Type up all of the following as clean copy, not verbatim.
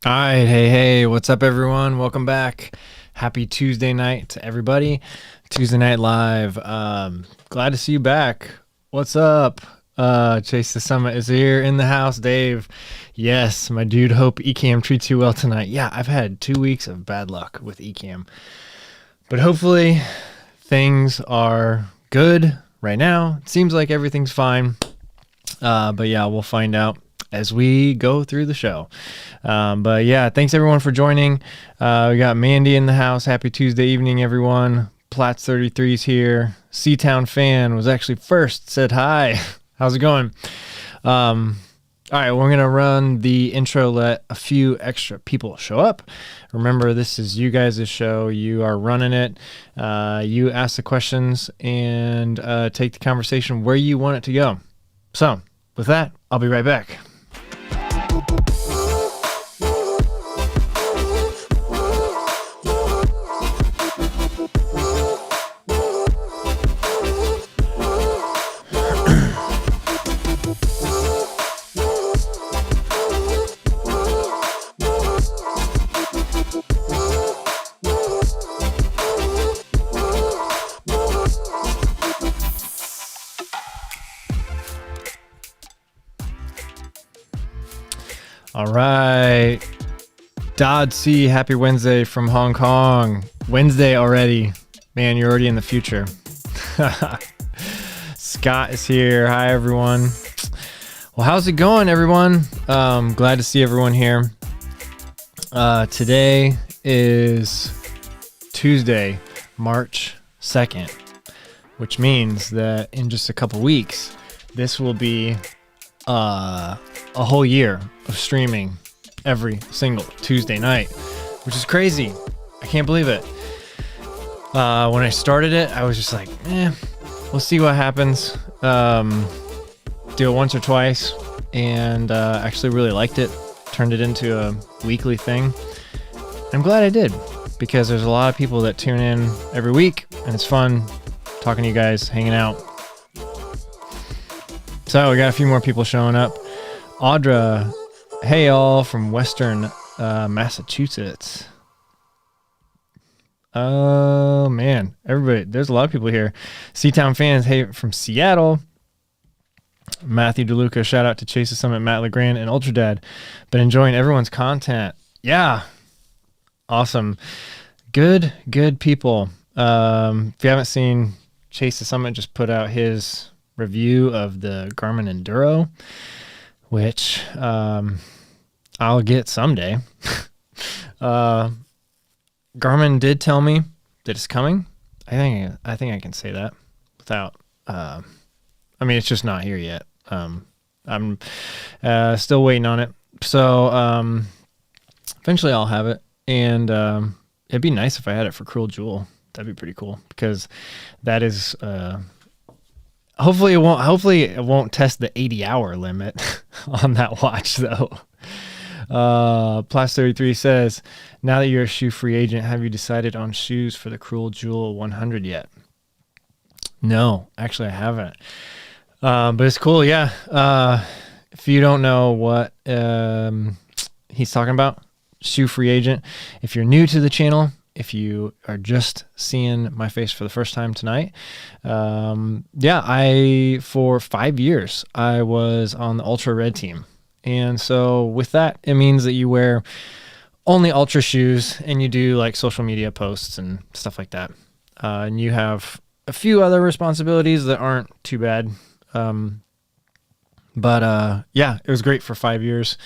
All right, hey, what's up, everyone? Welcome back. Happy Tuesday night to everybody. Tuesday Night Live. Glad to see you back. What's up? Chase the Summit is here in the house. Dave, yes, my dude. Hope Ecamm treats you well tonight. Yeah, I've had 2 weeks of bad luck with Ecamm, but hopefully things are good right now. It seems like everything's fine, but yeah, we'll find out as we go through the show. But yeah, thanks everyone for joining. We got Mandy in the house. Happy Tuesday evening, everyone. Platts 33's here. Seatown fan was actually first, said hi. How's it going? All right, we're going to run the intro, let a few extra people show up. Remember, this is you guys' show. You are running it. You ask the questions and take the conversation where you want it to go. So with that, I'll be right back. All right. Dodd C, happy Wednesday from Hong Kong. Wednesday already. Man, you're already in the future. Scott is here. Hi, everyone. Well, how's it going, everyone? Glad to see everyone here. Today is Tuesday, March 2nd, which means that in just a couple weeks, this will be a whole year of streaming every single Tuesday night, which is crazy. I can't believe it. When I started it, I was just like, we'll see what happens. Do it once or twice, and actually really liked it. Turned it into a weekly thing. I'm glad I did, because there's a lot of people that tune in every week, and it's fun talking to you guys, hanging out. So we got a few more people showing up. Audra, hey all from Western Massachusetts. Oh man, everybody, there's a lot of people here. Seatown fans, hey, from Seattle. Matthew DeLuca, shout out to Chase the Summit, Matt LeGrand, and Ultra Dad. Been enjoying everyone's content. Yeah, awesome. Good people. If you haven't seen Chase the Summit, just put out his review of the Garmin Enduro, which I'll get someday. Garmin did tell me that it's coming. I think I can say that without I mean, it's just not here yet. I'm still waiting on it. So eventually I'll have it, and it'd be nice if I had it for Cruel Jewel. That'd be pretty cool, because that is hopefully it won't test the 80-hour limit on that watch though. Plus 33 says, now that you're a shoe free agent, have you decided on shoes for the Cruel Jewel 100 yet? No, actually I haven't. But it's cool. Yeah. If you don't know what he's talking about, shoe free agent. If you're new to the channel, if you are just seeing my face for the first time tonight, for 5 years, I was on the Ultra Red team. And so with that, it means that you wear only Ultra shoes and you do like social media posts and stuff like that. And you have a few other responsibilities that aren't too bad. It was great for 5 years.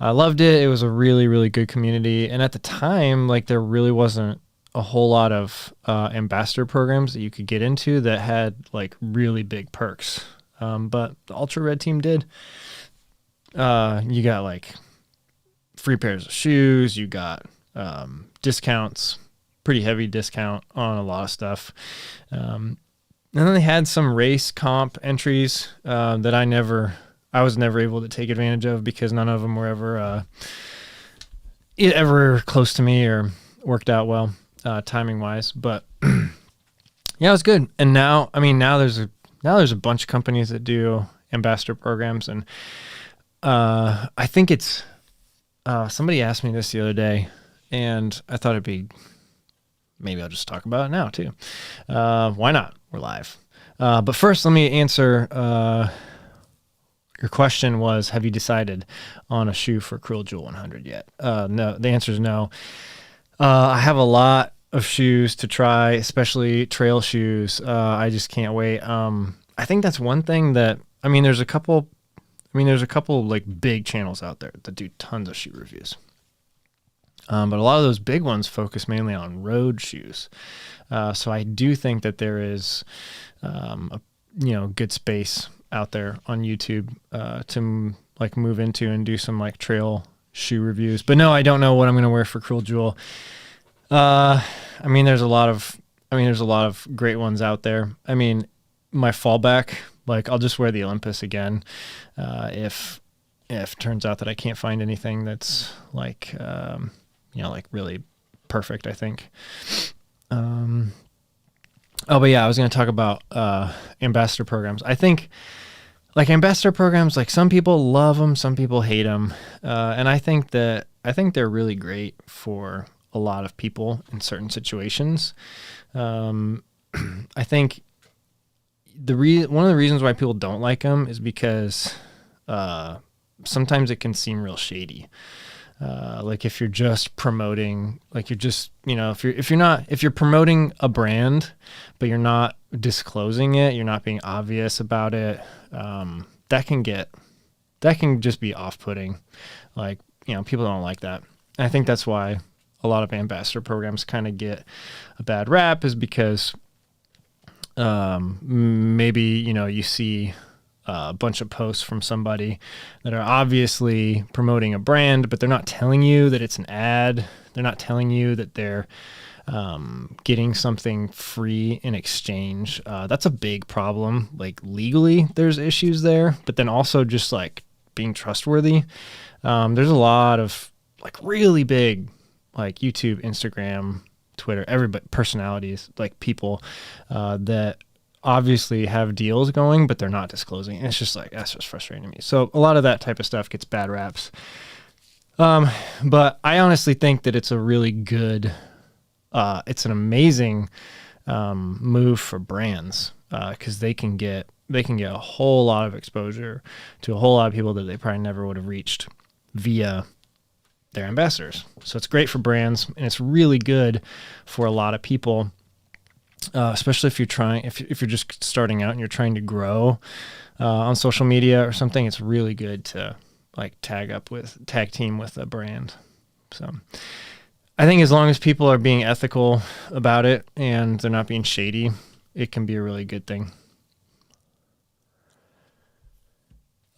I loved it. It was a really, really good community. And at the time, like, there really wasn't a whole lot of ambassador programs that you could get into that had like really big perks. But the Ultra Red team did. You got like free pairs of shoes. You got discounts, pretty heavy discount on a lot of stuff. And then they had some race comp entries that I was never able to take advantage of, because none of them were ever close to me or worked out well timing wise. But yeah, it was good. And now there's a bunch of companies that do ambassador programs, and I think it's somebody asked me this the other day, and I thought maybe I'll just talk about it now too. Why not? We're live. But first, let me answer your question was, have you decided on a shoe for Cruel Jewel 100 yet? No, the answer is no. I have a lot of shoes to try, especially trail shoes. I just can't wait. I think that's one thing that, there's a couple like big channels out there that do tons of shoe reviews. But a lot of those big ones focus mainly on road shoes. So I do think that there is, good space out there on YouTube to like move into and do some like trail shoe reviews. But no, I don't know what I'm going to wear for Cruel Jewel. There's a lot of great ones out there. My fallback, like, I'll just wear the Olympus again. If it turns out that I can't find anything that's like, like really perfect, I think. But yeah, I was going to talk about ambassador programs. I think like ambassador programs, like some people love them, some people hate them. And I think they're really great for a lot of people in certain situations. I think one of the reasons why people don't like them is because sometimes it can seem real shady. Like if you're just promoting, like you're just, if you're promoting a brand, but you're not disclosing it, you're not being obvious about it, that can just be off-putting. Like, people don't like that. And I think that's why a lot of ambassador programs kind of get a bad rap, is because maybe, you see a bunch of posts from somebody that are obviously promoting a brand, but they're not telling you that it's an ad. They're not telling you that they're getting something free in exchange. That's a big problem. Like legally, there's issues there, but then also just like being trustworthy. There's a lot of like really big, like YouTube, Instagram, Twitter, everybody, personalities, like people that obviously have deals going, but they're not disclosing. And it's just like, that's just frustrating to me. So a lot of that type of stuff gets bad raps. But I honestly think that it's a really good, it's an amazing move for brands, because they can get a whole lot of exposure to a whole lot of people that they probably never would have reached via their ambassadors. So it's great for brands, and it's really good for a lot of people, especially if you're just starting out and you're trying to grow on social media or something. It's really good to like tag team with a brand. So I think as long as people are being ethical about it and they're not being shady, it can be a really good thing.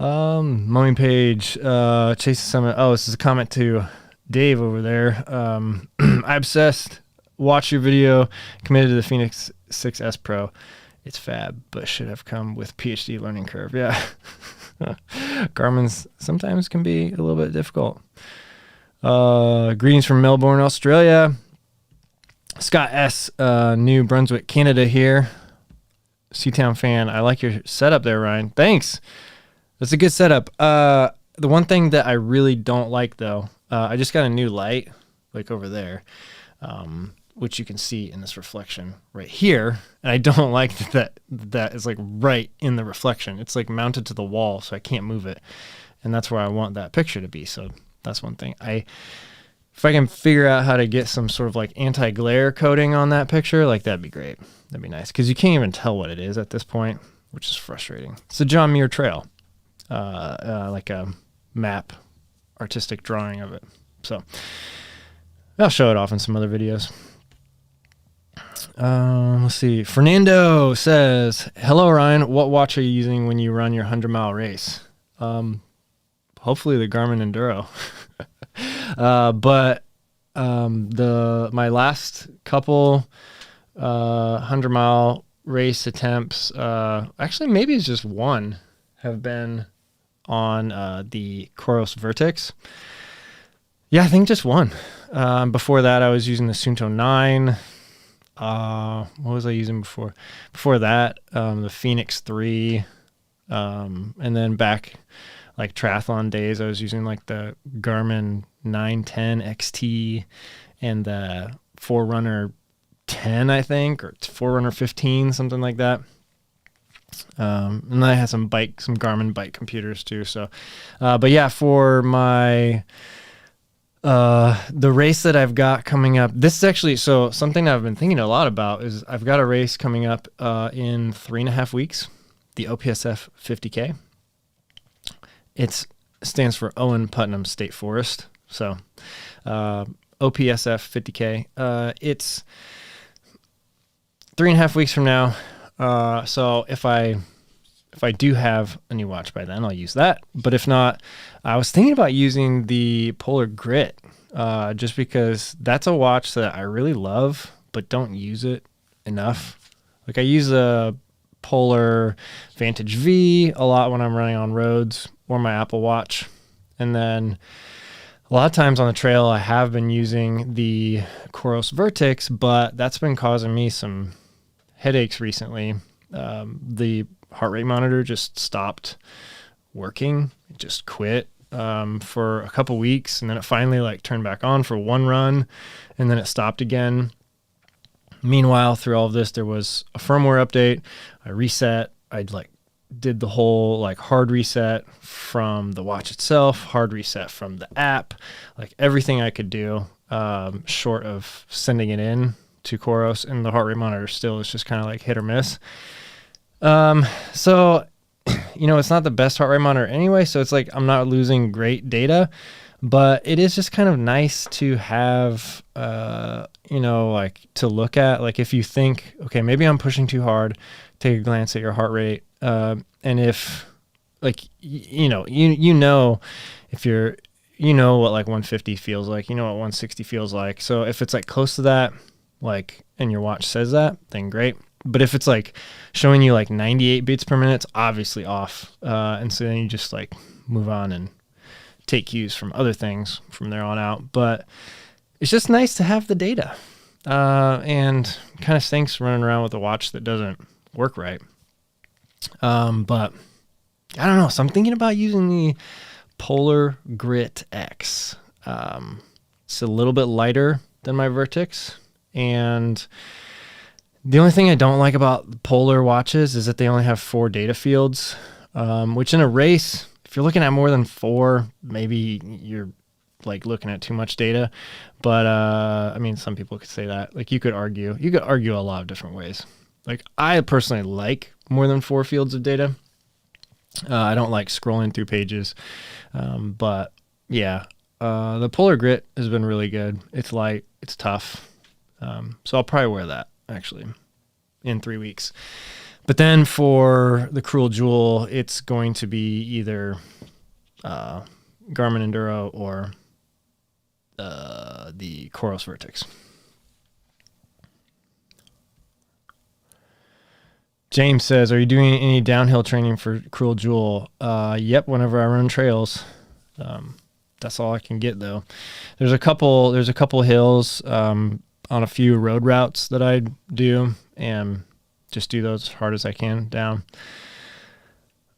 Mummy Page, Chase the Summit. Oh, this is a comment to Dave over there. I obsessed. Watch your video. Committed to the Phoenix 6S Pro. It's fab, but should have come with PhD learning curve. Yeah. Garmin's sometimes can be a little bit difficult. Greetings from Melbourne, Australia. Scott S., New Brunswick, Canada here. Seatown fan. I like your setup there, Ryan. Thanks. That's a good setup. The one thing that I really don't like, though, I just got a new light, like over there, which you can see in this reflection right here. And I don't like that is like right in the reflection. It's like mounted to the wall, so I can't move it. And that's where I want that picture to be. So that's one thing. If I can figure out how to get some sort of like anti-glare coating on that picture, like that'd be great. That'd be nice, because you can't even tell what it is at this point, which is frustrating. It's a John Muir Trail, like a map, artistic drawing of it. So I'll show it off in some other videos. Let's see. Fernando says, "Hello, Ryan. What watch are you using when you run your 100-mile race?" Hopefully the Garmin Enduro. But my last couple 100-mile race attempts, actually maybe it's just one, have been on the Coros Vertex. Yeah, I think just one. Before that, I was using the Sunto 9. What was I using before? Before that, the Phoenix 3. And then back like triathlon days, I was using like the Garmin 910 XT and the Forerunner 10, I think, or Forerunner 15, something like that. And then I had some Garmin bike computers too. So, but yeah, for my, the race that I've got coming up, this is actually, so something that I've been thinking a lot about is I've got a race coming up, in 3.5 weeks, the OPSF 50K. It stands for Owen Putnam State Forest. So, OPSF 50K, it's 3.5 weeks from now. So if I do have a new watch by then, I'll use that. But if not, I was thinking about using the Polar Grit, just because that's a watch that I really love, but don't use it enough. Like I use a Polar Vantage V a lot when I'm running on roads, or my Apple Watch. And then a lot of times on the trail, I have been using the Coros Vertex, but that's been causing me some headaches recently. The heart rate monitor just stopped working. It just quit for a couple weeks, and then it finally like turned back on for one run, and then it stopped again. Meanwhile, through all of this, there was a firmware update. I reset. I did the whole like hard reset from the watch itself, hard reset from the app, like everything I could do, short of sending it in to Coros, and the heart rate monitor still is just kind of like hit or miss. So, it's not the best heart rate monitor anyway, so it's like I'm not losing great data, but it is just kind of nice to have, like to look at, like if you think, okay, maybe I'm pushing too hard, take a glance at your heart rate. And if like, if you're, what like 150 feels like, what 160 feels like. So if it's like close to that, like, and your watch says that, then great. But if it's like showing you like 98 beats per minute, it's obviously off. And so then you just like move on and take cues from other things from there on out. But it's just nice to have the data. And kind of stinks running around with a watch that doesn't work right. But I don't know. So I'm thinking about using the Polar Grit X. It's a little bit lighter than my Vertex. And the only thing I don't like about Polar watches is that they only have 4 data fields, which in a race, if you're looking at more than 4, maybe you're like looking at too much data. But, some people could say that. Like you could argue a lot of different ways. Like I personally like more than 4 fields of data. I don't like scrolling through pages. But yeah, the Polar Grit has been really good. It's light, it's tough. So I'll probably wear that actually in 3 weeks. But then for the Cruel Jewel, it's going to be either Garmin Enduro or the Coros Vertex. James says, are you doing any downhill training for Cruel Jewel? Yep, whenever I run trails. That's all I can get, though. There's a couple hills on a few road routes that I do, and just do those as hard as I can down.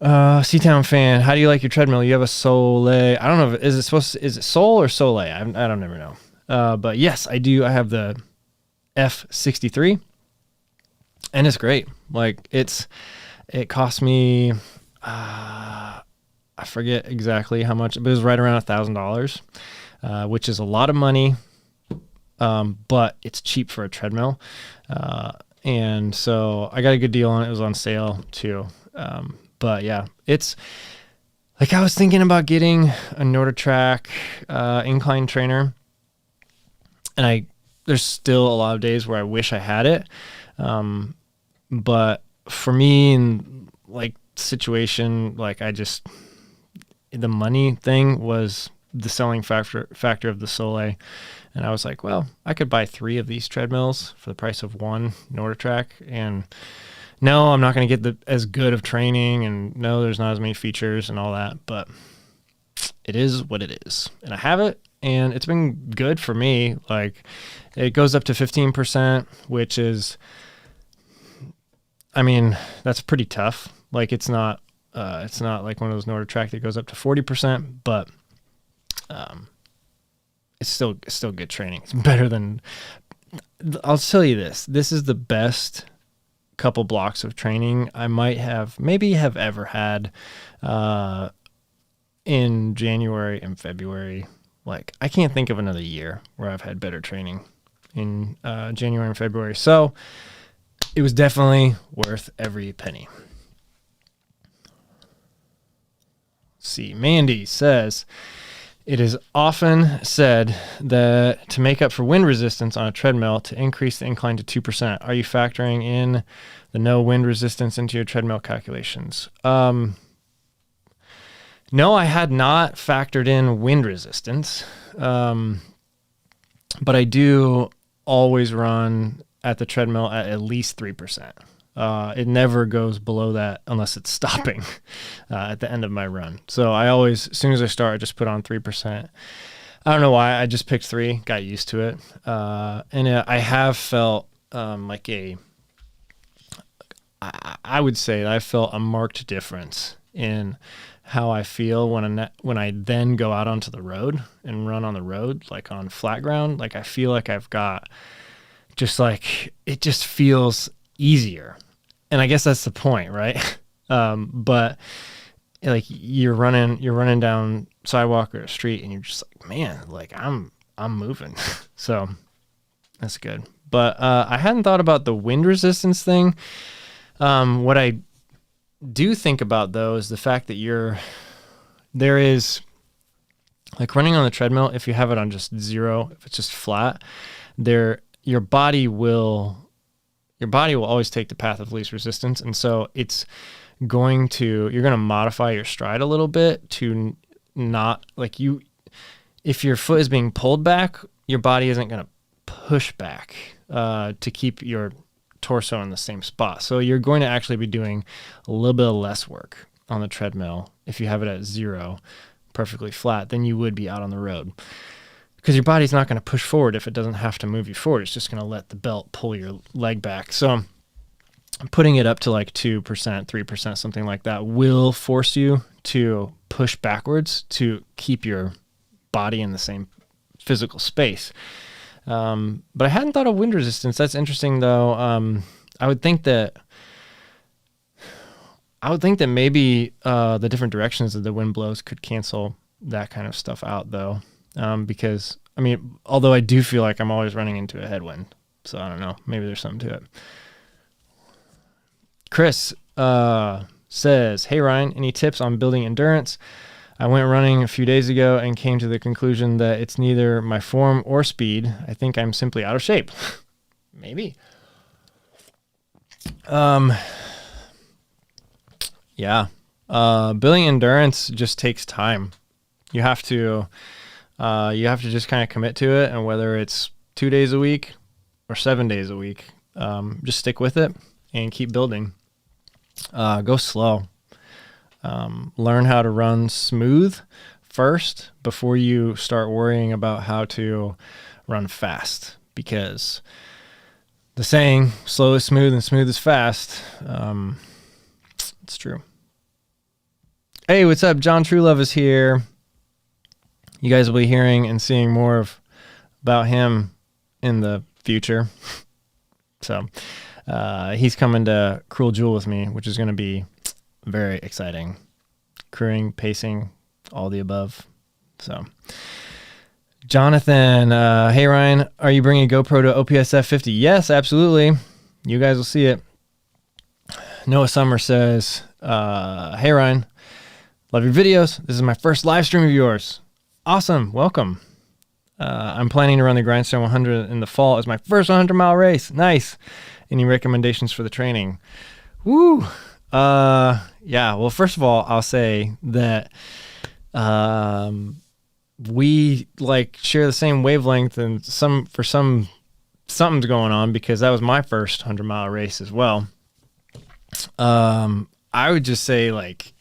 Seatown fan, how do you like your treadmill? You have a Soleil. I don't know. Is it Sol or Soleil? I don't never know. But yes, I do. I have the F63, and it's great. Like it cost me, I forget exactly how much, but it was right around $1,000, which is a lot of money. But it's cheap for a treadmill. And so I got a good deal on it. It was on sale too. But yeah, it's like, I was thinking about getting a NordicTrack, incline trainer, and there's still a lot of days where I wish I had it. But for me, in like situation, like the money thing was the selling factor of the Soleil. And I was like, well, I could buy 3 of these treadmills for the price of one NordicTrack. And no, I'm not going to get as good of training. And no, there's not as many features and all that. But it is what it is. And I have it. And it's been good for me. Like, it goes up to 15%, which is, I mean, that's pretty tough. Like, it's not like one of those NordicTrack that goes up to 40%, but it's still good training. It's better than, I'll tell you this is the best couple blocks of training I maybe have ever had in January and February. Like, I can't think of another year where I've had better training in January and February. So it was definitely worth every penny. Let's see, Mandy says, it is often said that to make up for wind resistance on a treadmill, to increase the incline to 2%. Are you factoring in the no wind resistance into your treadmill calculations? No, I had not factored in wind resistance. But I do always run at the treadmill at least 3%. It never goes below that unless it's stopping at the end of my run. So I always, as soon as I start, I just put on 3%. I don't know why. I just picked 3, got used to it. And I have felt I would say that I felt a marked difference in how I feel when I then go out onto the road and run on the road, like on flat ground. Like, I feel like I've got just like, it just feels easier. And I guess that's the point, right? But like, you're running down sidewalk or a street and you're just like, man, like I'm moving. So that's good. But I hadn't thought about the wind resistance thing. What I do think about though is the fact that there is, like, running on the treadmill, if you have it on just 0, if it's just flat, your body will always take the path of least resistance. And so you're going to modify your stride a little bit to not, like, if your foot is being pulled back, your body isn't going to push back to keep your torso in the same spot. So you're going to actually be doing a little bit of less work on the treadmill if you have it at 0, perfectly flat, than you would be out on the road. Because your body's not going to push forward if it doesn't have to move you forward. It's just going to let the belt pull your leg back. So putting it up to like 2%, 3%, something like that, will force you to push backwards to keep your body in the same physical space. But I hadn't thought of wind resistance. That's interesting, though. I would think that maybe the different directions that the wind blows could cancel that kind of stuff out, though. Because, I mean, although I do feel like I'm always running into a headwind. So I don't know. Maybe there's something to it. Chris says, hey, Ryan, any tips on building endurance? I went running a few days ago and came to the conclusion that it's neither my form or speed. I think I'm simply out of shape. Maybe. Yeah. Building endurance just takes time. You have to just kind of commit to it, and whether it's 2 days a week or 7 days a week, just stick with it and keep building. Go slow. Learn how to run smooth first before you start worrying about how to run fast, because the saying, slow is smooth and smooth is fast, it's true. Hey, what's up? John Truelove is here. You guys will be hearing and seeing more about him in the future. So he's coming to Cruel Jewel with me, which is going to be very exciting. Crewing, pacing, all the above. So Jonathan, hey Ryan, are you bringing a GoPro to OPSF 50? Yes, absolutely. You guys will see it. Noah Summer says, hey Ryan, love your videos. This is my first live stream of yours. Awesome. Welcome. I'm planning to run the Grindstone 100 in the fall as my first 100-mile race. Nice. Any recommendations for the training? Woo. Yeah. Well, first of all, I'll say that we like share the same wavelength, and something's going on, because that was my first 100-mile race as well. I would just say, like,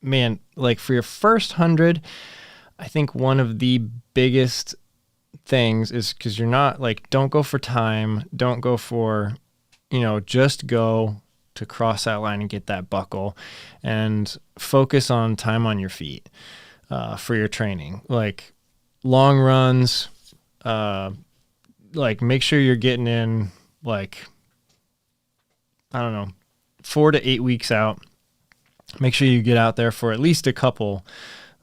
man, like for your first 100, I think one of the biggest things is, because you're not like, don't go for time, don't go for, just go to cross that line and get that buckle, and focus on time on your feet for your training. Like long runs, like make sure you're getting in, like, I don't know, 4 to 8 weeks out. Make sure you get out there for at least a couple,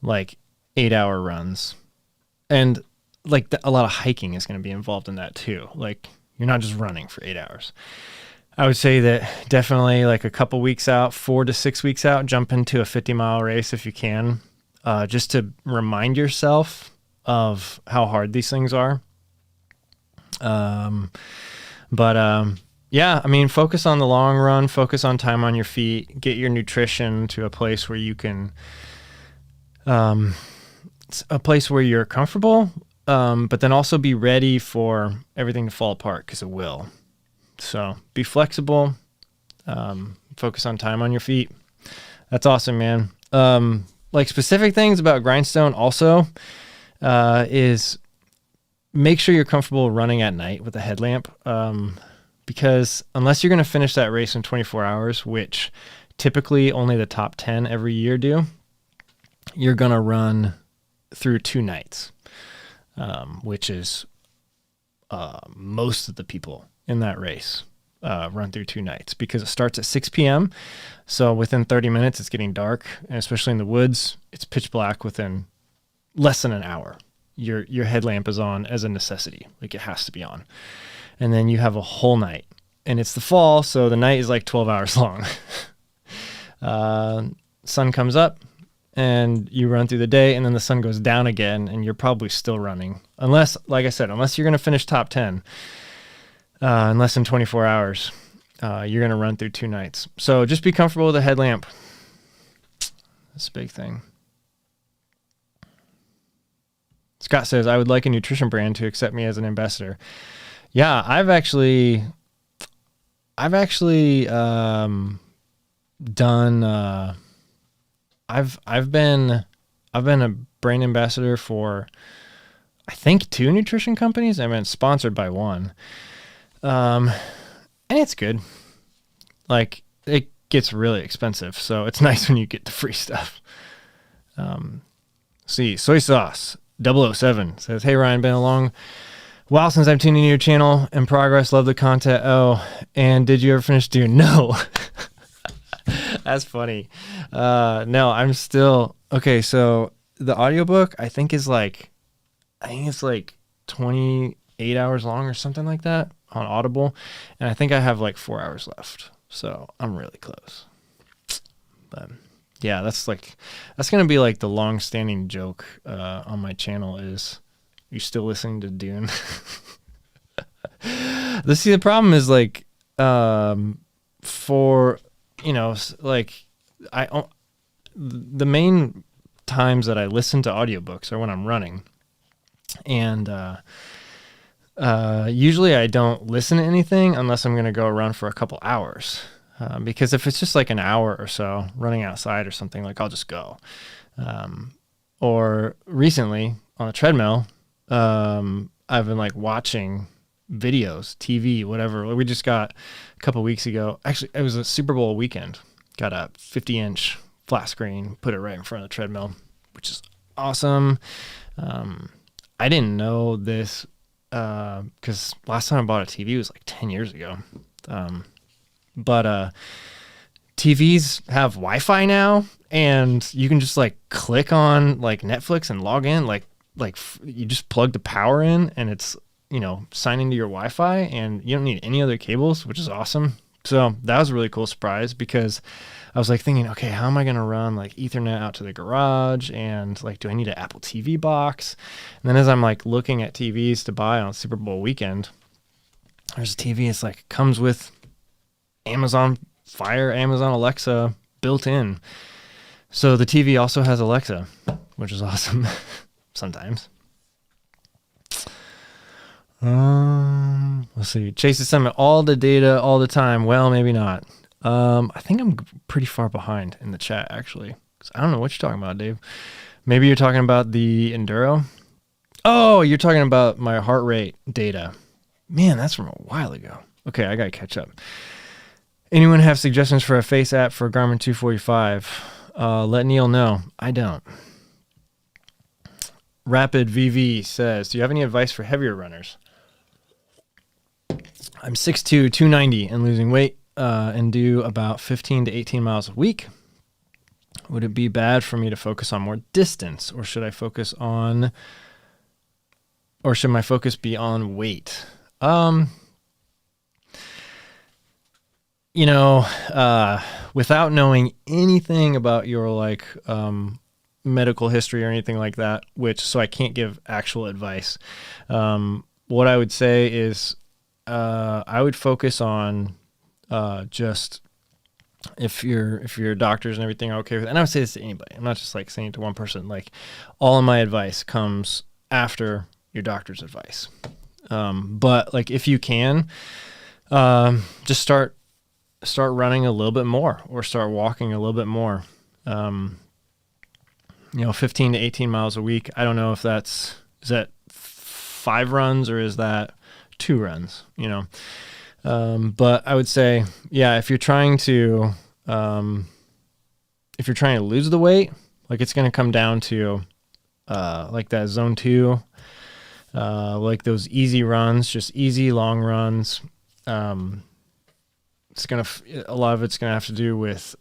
like 8-hour runs. And like a lot of hiking is going to be involved in that too. Like you're not just running for 8 hours. I would say that definitely like a couple weeks out, 4 to 6 weeks out, jump into a 50-mile race if you can, just to remind yourself of how hard these things are. Yeah, I mean, focus on the long run, focus on time on your feet, get your nutrition to a place where you can, a place where you're comfortable, but then also be ready for everything to fall apart, because it will. So be flexible, focus on time on your feet. That's awesome, man. Like specific things about Grindstone also is make sure you're comfortable running at night with a headlamp, because unless you're going to finish that race in 24 hours, which typically only the top 10 every year do, you're going to run through 2 nights, which is most of the people in that race run through 2 nights, because it starts at 6 p.m. So within 30 minutes, it's getting dark, and especially in the woods, it's pitch black within less than an hour. Your headlamp is on as a necessity. Like it has to be on. And then you have a whole night, and it's the fall, so the night is like 12 hours long. Sun comes up and you run through the day, and then the sun goes down again, and you're probably still running. Unless, like I said, unless you're going to finish top 10 in less than 24 hours, you're going to run through 2 nights. So just be comfortable with a headlamp. That's a big thing. Scott says, I would like a nutrition brand to accept me as an ambassador. Yeah, I've actually done, I've been a brand ambassador for, I think, 2 nutrition companies. I've been sponsored by one. And it's good. Like it gets really expensive, so it's nice when you get the free stuff. See, Soy Sauce 007 says, hey Ryan, been a long while since I've tuned into your channel. In progress, love the content. Oh, and did you ever finish Dune? No. That's funny. No, I'm still okay. So the audiobook I think it's like 28 hours long or something like that on Audible, and I think I have like 4 hours left, so I'm really close. But yeah, that's gonna be like the long-standing joke on my channel is, you still listening to Dune? The problem is like for like the main times that I listen to audiobooks are when I'm running. And usually I don't listen to anything unless I'm going to go run for a couple hours. Because if it's just like an hour or so running outside or something, like I'll just go. Or recently on the treadmill, I've been like watching videos, TV, whatever. We just got a couple weeks ago. Actually, it was a Super Bowl weekend. Got a 50-inch flat screen, put it right in front of the treadmill, which is awesome. I didn't know this because last time I bought a TV was like 10 years ago. But TVs have Wi-Fi now, and you can just like click on like Netflix and log in. Like you just plug the power in, and it's, you know, sign into your Wi-Fi, and you don't need any other cables, which is awesome. So that was a really cool surprise, because I was like thinking, okay, how am I going to run like Ethernet out to the garage? And like, do I need an Apple TV box? And then as I'm like looking at TVs to buy on Super Bowl weekend, there's a TV. It's like comes with Amazon Fire, Amazon Alexa built in. So the TV also has Alexa, which is awesome sometimes. Let's see. Chase the Summit, all the data, all the time. Well, maybe not. I think I'm pretty far behind in the chat, actually. 'Cause I don't know what you're talking about, Dave. Maybe you're talking about the Enduro. Oh, you're talking about my heart rate data. Man, that's from a while ago. Okay, I got to catch up. Anyone have suggestions for a face app for Garmin 245? Let Neil know. I don't. Rapid VV says, do you have any advice for heavier runners? I'm 6'2", 290 and losing weight and do about 15 to 18 miles a week. Would it be bad for me to focus on more distance, or should my focus be on weight? Without knowing anything about your like medical history or anything like that, so I can't give actual advice. What I would say is I would focus on just if your doctors and everything are okay with it. And I would say this to anybody. I'm not just like saying it to one person. Like, all of my advice comes after your doctor's advice. But like, if you can, just start running a little bit more, or start walking a little bit more. 15 to 18 miles a week. I don't know if is that 5 runs or is that 2 runs, but I would say, yeah, if you're trying to lose the weight, like, it's going to come down to, like that zone 2, like those easy runs, just easy long runs. A lot of it's going to have to do with,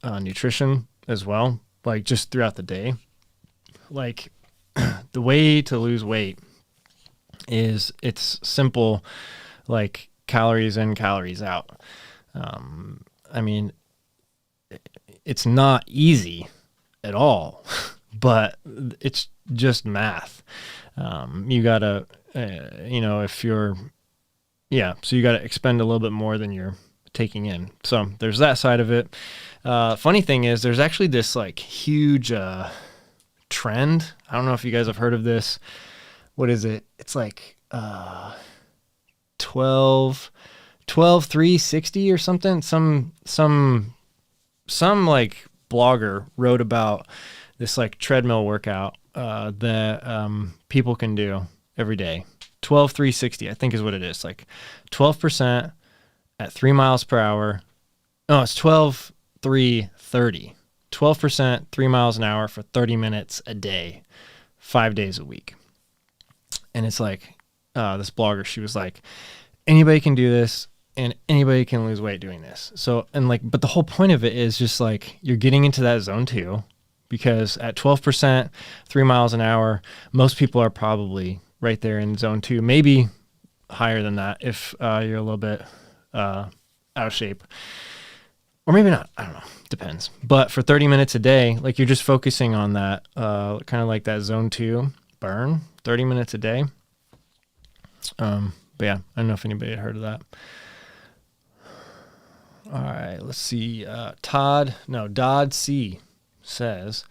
nutrition as well. Like, just throughout the day, like the way to lose weight it's simple, like calories in, calories out. I mean, it's not easy at all, but it's just math. You gotta, so you gotta expend a little bit more than you're taking in. So there's that side of it. Funny thing is, there's actually this like huge trend. I don't know if you guys have heard of this. What is it? It's like 12/3/60 or something. Some like blogger wrote about this like treadmill workout that people can do every day. 12/3/60, I think, is what it is. Like 12% at 3 miles per hour. No, it's 12/3/30. 12%, 3 miles an hour for 30 minutes a day, 5 days a week. And it's like, this blogger, she was like, anybody can do this and anybody can lose weight doing this. So, and like, but the whole point of it is just like, you're getting into that zone 2, because at 12%, 3 miles an hour, most people are probably right there in zone 2, maybe higher than that if you're a little bit out of shape, or maybe not. I don't know. Depends. But for 30 minutes a day, like, you're just focusing on that, kind of like that zone 2 burn, 30 minutes a day. But yeah, I don't know if anybody had heard of that. All right, let's see. Dodd C says,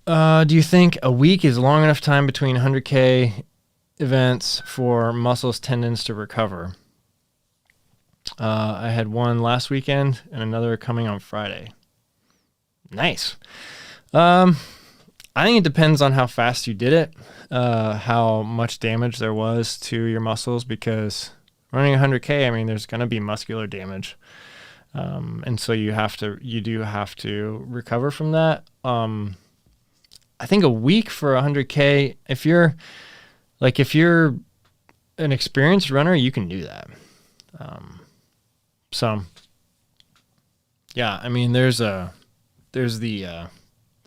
do you think a week is long enough time between 100K events for muscles, tendons to recover? I had one last weekend and another coming on Friday. Nice. I think it depends on how fast you did it, how much damage there was to your muscles, because running 100K, I mean, there's going to be muscular damage. And so you do have to recover from that. I think a week for 100K, if you're an experienced runner, you can do that. So yeah, I mean, there's the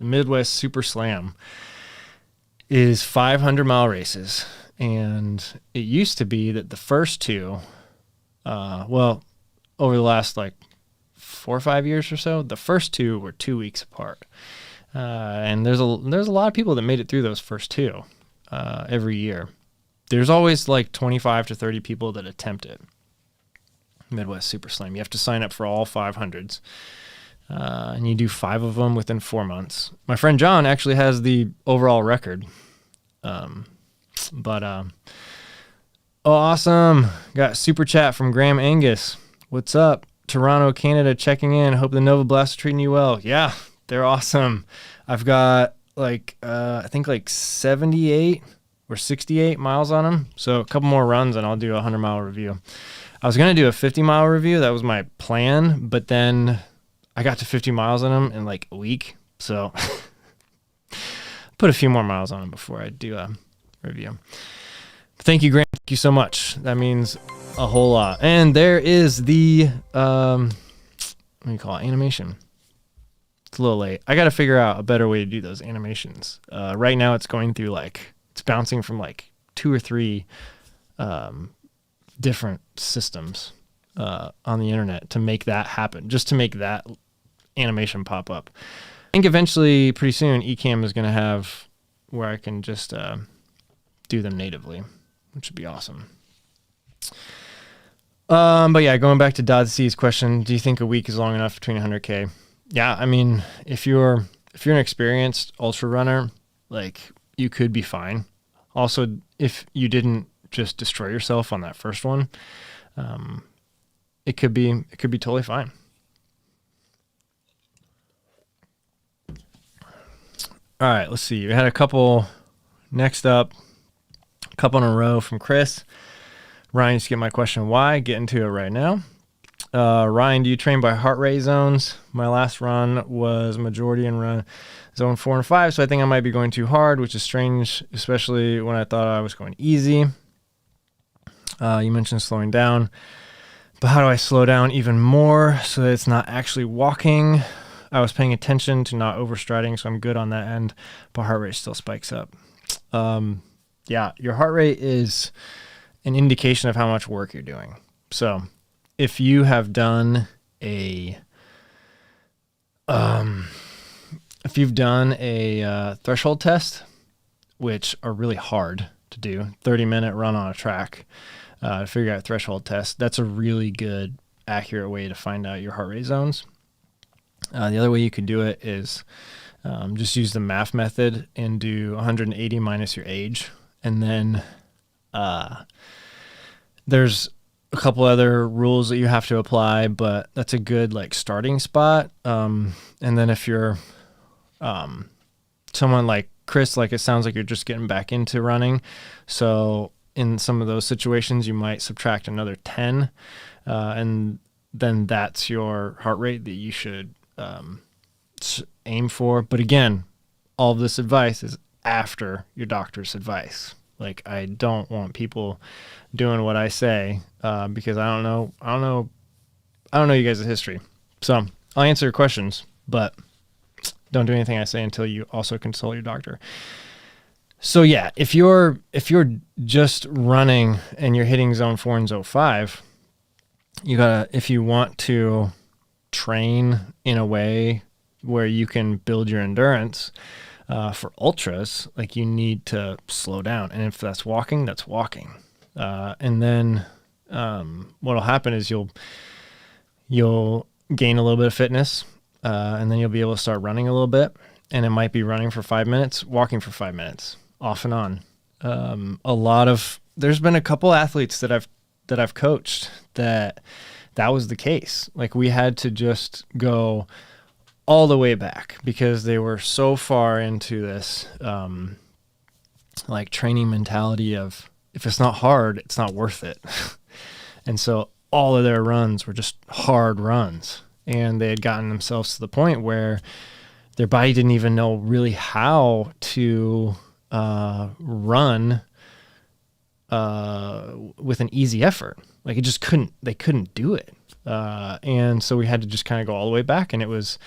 Midwest Super Slam is 500-mile races. And it used to be that the first two, over the last like 4 or 5 years or so, the first two were 2 weeks apart. And there's a lot of people that made it through those first two every year. There's always like 25 to 30 people that attempt it. Midwest Super Slam. You have to sign up for all 500s. And you do 5 of them within 4 months. My friend John actually has the overall record. Awesome. Got super chat from Graham Angus. What's up? Toronto, Canada, checking in. Hope the Nova Blast are treating you well. Yeah, they're awesome. I've got I think 78 or 68 miles on them. So a couple more runs and I'll do a 100-mile review. I was going to do a 50-mile review. That was my plan, but then I got to 50 miles on them in like a week. So put a few more miles on them before I do a review. Thank you, Grant. Thank you so much. That means a whole lot. And there is the, what do you call it? Animation. It's a little late. I got to figure out a better way to do those animations. Right now it's going through it's bouncing from 2 or 3 different systems on the internet to make that happen, just to make that animation pop up. I think eventually, pretty soon, Ecamm is going to have where I can just do them natively, which would be awesome. But yeah, going back to Dodd C's question, do you think a week is long enough between 100K? Yeah, I mean, if you're an experienced ultra runner, you could be fine. Also, if you didn't just destroy yourself on that first one, it could be totally fine. All right, let's see. We had a couple next up, a couple in a row from Chris. Ryan, just get my question why. Get into it right now. Ryan, do you train by heart rate zones? My last run was majority in run zone 4 and 5, so I think I might be going too hard, which is strange, especially when I thought I was going easy. You mentioned slowing down, but how do I slow down even more so that it's not actually walking? I was paying attention to not overstriding, so I'm good on that end, but heart rate still spikes up. Yeah, your heart rate is an indication of how much work you're doing. So if you have done a threshold test, which are really hard to do, 30-minute run on a track to figure out threshold test, that's a really good, accurate way to find out your heart rate zones. The other way you could do it is just use the math method and do 180 minus your age. And then there's a couple other rules that you have to apply, but that's a good starting spot. And then if you're someone like Chris, it sounds like you're just getting back into running. So in some of those situations, you might subtract another 10, and then that's your heart rate that you should aim for. But again, all of this advice is after your doctor's advice. I don't want people doing what I say because I don't know you guys' history. So I'll answer your questions, but don't do anything I say until you also consult your doctor. So yeah, if you're just running and you're hitting zone 4 and zone 5, if you want to train in a way where you can build your endurance for ultras, you need to slow down. And if that's walking, that's walking. And then what'll happen is you'll you'll gain a little bit of fitness, and then you'll be able to start running a little bit. And it might be running for 5 minutes, walking for 5 minutes, off and on. There's been a couple athletes that I've coached that was the case. Like, we had to just go all the way back because they were so far into this, like, training mentality of, if it's not hard, it's not worth it. And so all of their runs were just hard runs, and they had gotten themselves to the point where their body didn't even know really how to run with an easy effort. Like, they couldn't do it. And so we had to just kind of go all the way back, and it was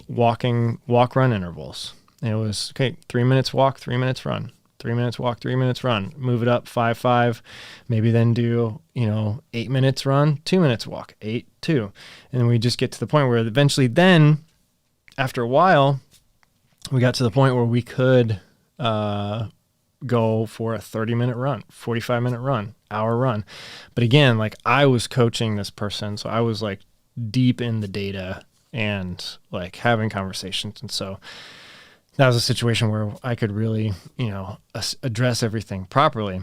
walk run intervals. And it was, okay, 3 minutes walk, 3 minutes run, 3 minutes walk, 3 minutes run, move it up 5-5, maybe then do, 8 minutes run, 2 minutes walk, 8-2. And then we just get to the point where eventually then, after a while, we got to the point where we could go for a 30-minute run, 45-minute run, hour run. But again, like, I was coaching this person, so I was like deep in the data and like having conversations. And so that was a situation where I could really, address everything properly.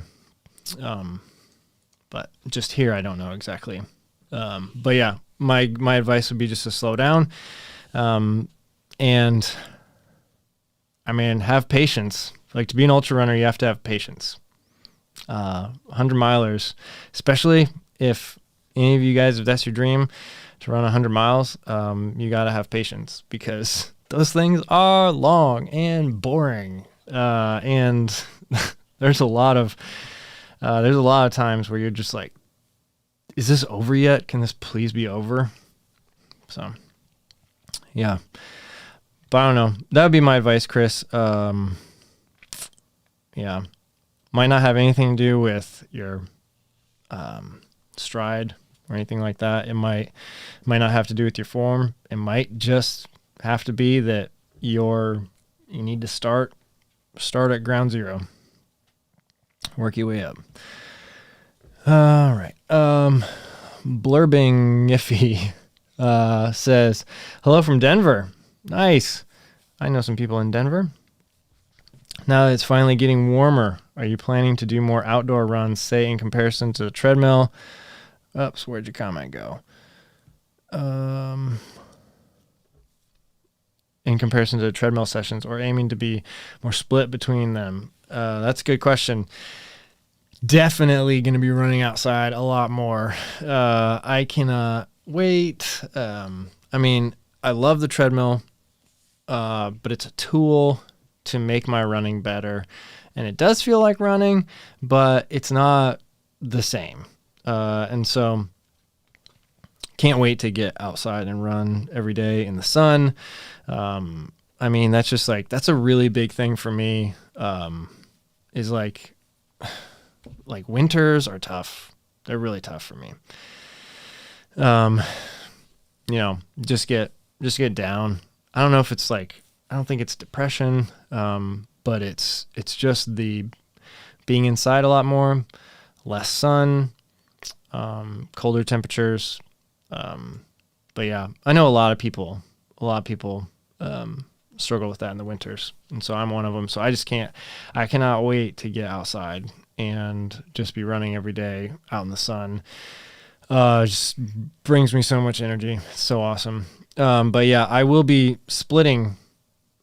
But just here, I don't know exactly. But yeah, my advice would be just to slow down. And I mean, have patience. Like, to be an ultra runner, you have to have patience. 100 milers, especially if any of you guys, if that's your dream to run 100 miles, you got to have patience, because those things are long and boring. And there's a lot of times where you're just like, is this over yet? Can this please be over? So yeah. But I don't know. That would be my advice, Chris. Yeah. Might not have anything to do with your stride or anything like that. It might not have to do with your form. It might just have to be that you need to start at ground zero. Work your way up. All right. Blurbing Iffy says, hello from Denver. Nice. I know some people in Denver. Now that it's finally getting warmer, are you planning to do more outdoor runs, say in comparison to the treadmill? Oops, where'd your comment go? In comparison to the treadmill sessions, or aiming to be more split between them? That's a good question. Definitely going to be running outside a lot more. I cannot wait. I mean, I love the treadmill, but it's a tool to make my running better. And it does feel like running, but it's not the same. And so can't wait to get outside and run every day in the sun. I mean, that's just like, that's a really big thing for me, is like winters are tough. They're really tough for me. Just get down. I don't know if it's like, I don't think it's depression, but it's just the being inside a lot more, less sun, colder temperatures. But yeah, I know a lot of people struggle with that in the winters. And so I'm one of them. So I cannot wait to get outside and just be running every day out in the sun. Just brings me so much energy. It's so awesome. But yeah, I will be splitting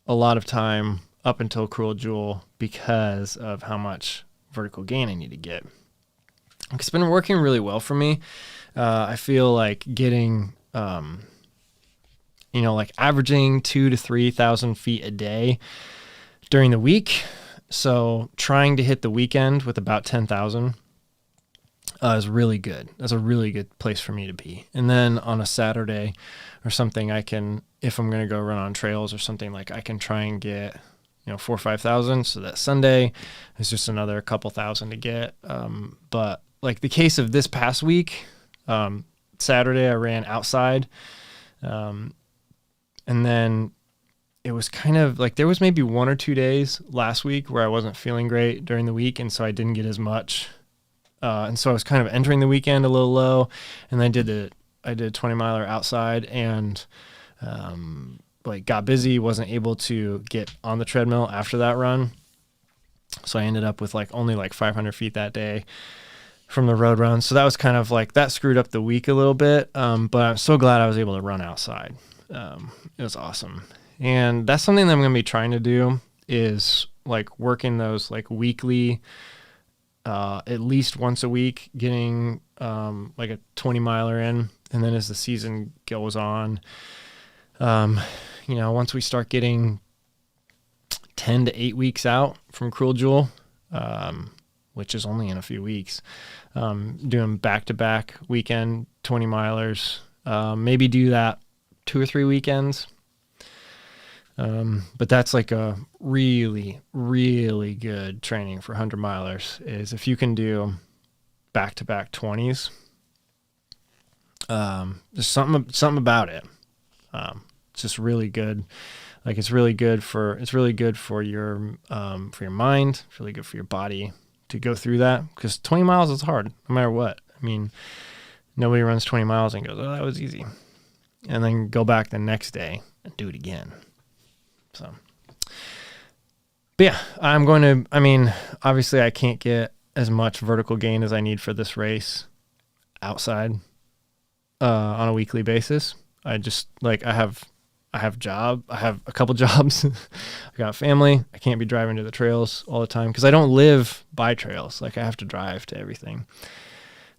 a lot of time up until Cruel Jewel because of how much vertical gain I need to get. It's been working really well for me. I feel like getting, like averaging 2,000 to 3,000 feet a day during the week. So trying to hit the weekend with about 10,000 is really good. That's a really good place for me to be. And then on a Saturday or something, I can, if I'm going to go run on trails or something, like I can try and get, 4,000 or 5,000. So that Sunday is just another couple thousand to get. But like the case of this past week, Saturday I ran outside. And then it was kind of like there was maybe 1 or 2 days last week where I wasn't feeling great during the week. And so I didn't get as much. And so I was kind of entering the weekend a little low, and then I did I did a 20 miler outside and like got busy, wasn't able to get on the treadmill after that run. So I ended up with like only like 500 feet that day from the road run. So that was kind of like, that screwed up the week a little bit. But I'm so glad I was able to run outside. It was awesome. And that's something that I'm going to be trying to do, is like working those like weekly, at least once a week, getting like a 20 miler in. And then as the season goes on, once we start getting 10 to 8 weeks out from Cruel Jewel, which is only in a few weeks, doing back-to-back weekend 20 milers, maybe do that 2 or 3 weekends. But that's like a really, really good training for 100 milers, is if you can do back-to-back 20s. There's something about it. It's just really good. Like it's really good for your mind. It's really good for your body to go through that, because 20 miles is hard no matter what. I mean, nobody runs 20 miles and goes, "Oh, that was easy," and then go back the next day and do it again. So, but yeah, obviously I can't get as much vertical gain as I need for this race outside on a weekly basis. I just I have a couple jobs. I got family. I can't be driving to the trails all the time because I don't live by trails. Like I have to drive to everything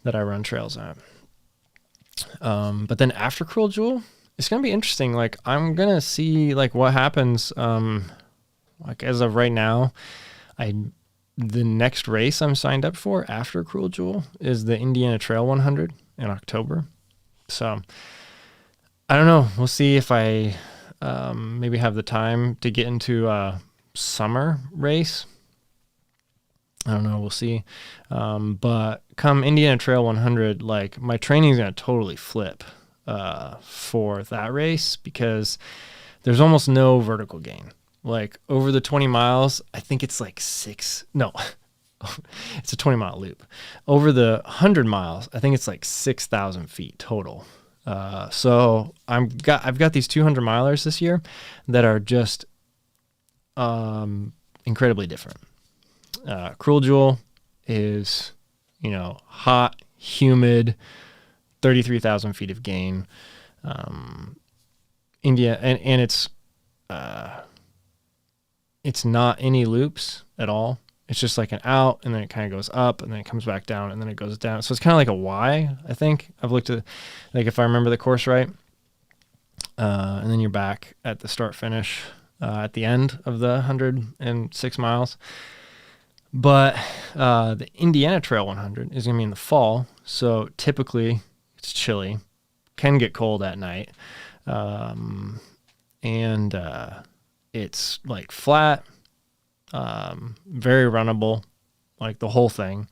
that I run trails at. But then after Cruel Jewel, it's going to be interesting. Like I'm going to see like what happens. Like as of right now, the next race I'm signed up for after Cruel Jewel is the Indiana Trail 100 in October. So I don't know. We'll see if I maybe have the time to get into a summer race. I don't know. We'll see. But come Indiana Trail 100, like my training is going to totally flip for that race, because there's almost no vertical gain. Like over the 20 miles, I think it's like it's a 20 mile loop. Over the 100 miles, I think it's like 6,000 feet total. So I've got these 200 milers this year that are just incredibly different. Cruel Jewel is, hot, humid, 33,000 feet of gain. India, and it's not any loops at all. It's just like an out, and then it kind of goes up, and then it comes back down, and then it goes down. So it's kind of like a Y, I think. I've looked at, like, if I remember the course right. And then you're back at the start finish at the end of the 106 miles. But the Indiana Trail 100 is going to be in the fall, so typically it's chilly, can get cold at night, and it's like flat, very runnable, like the whole thing.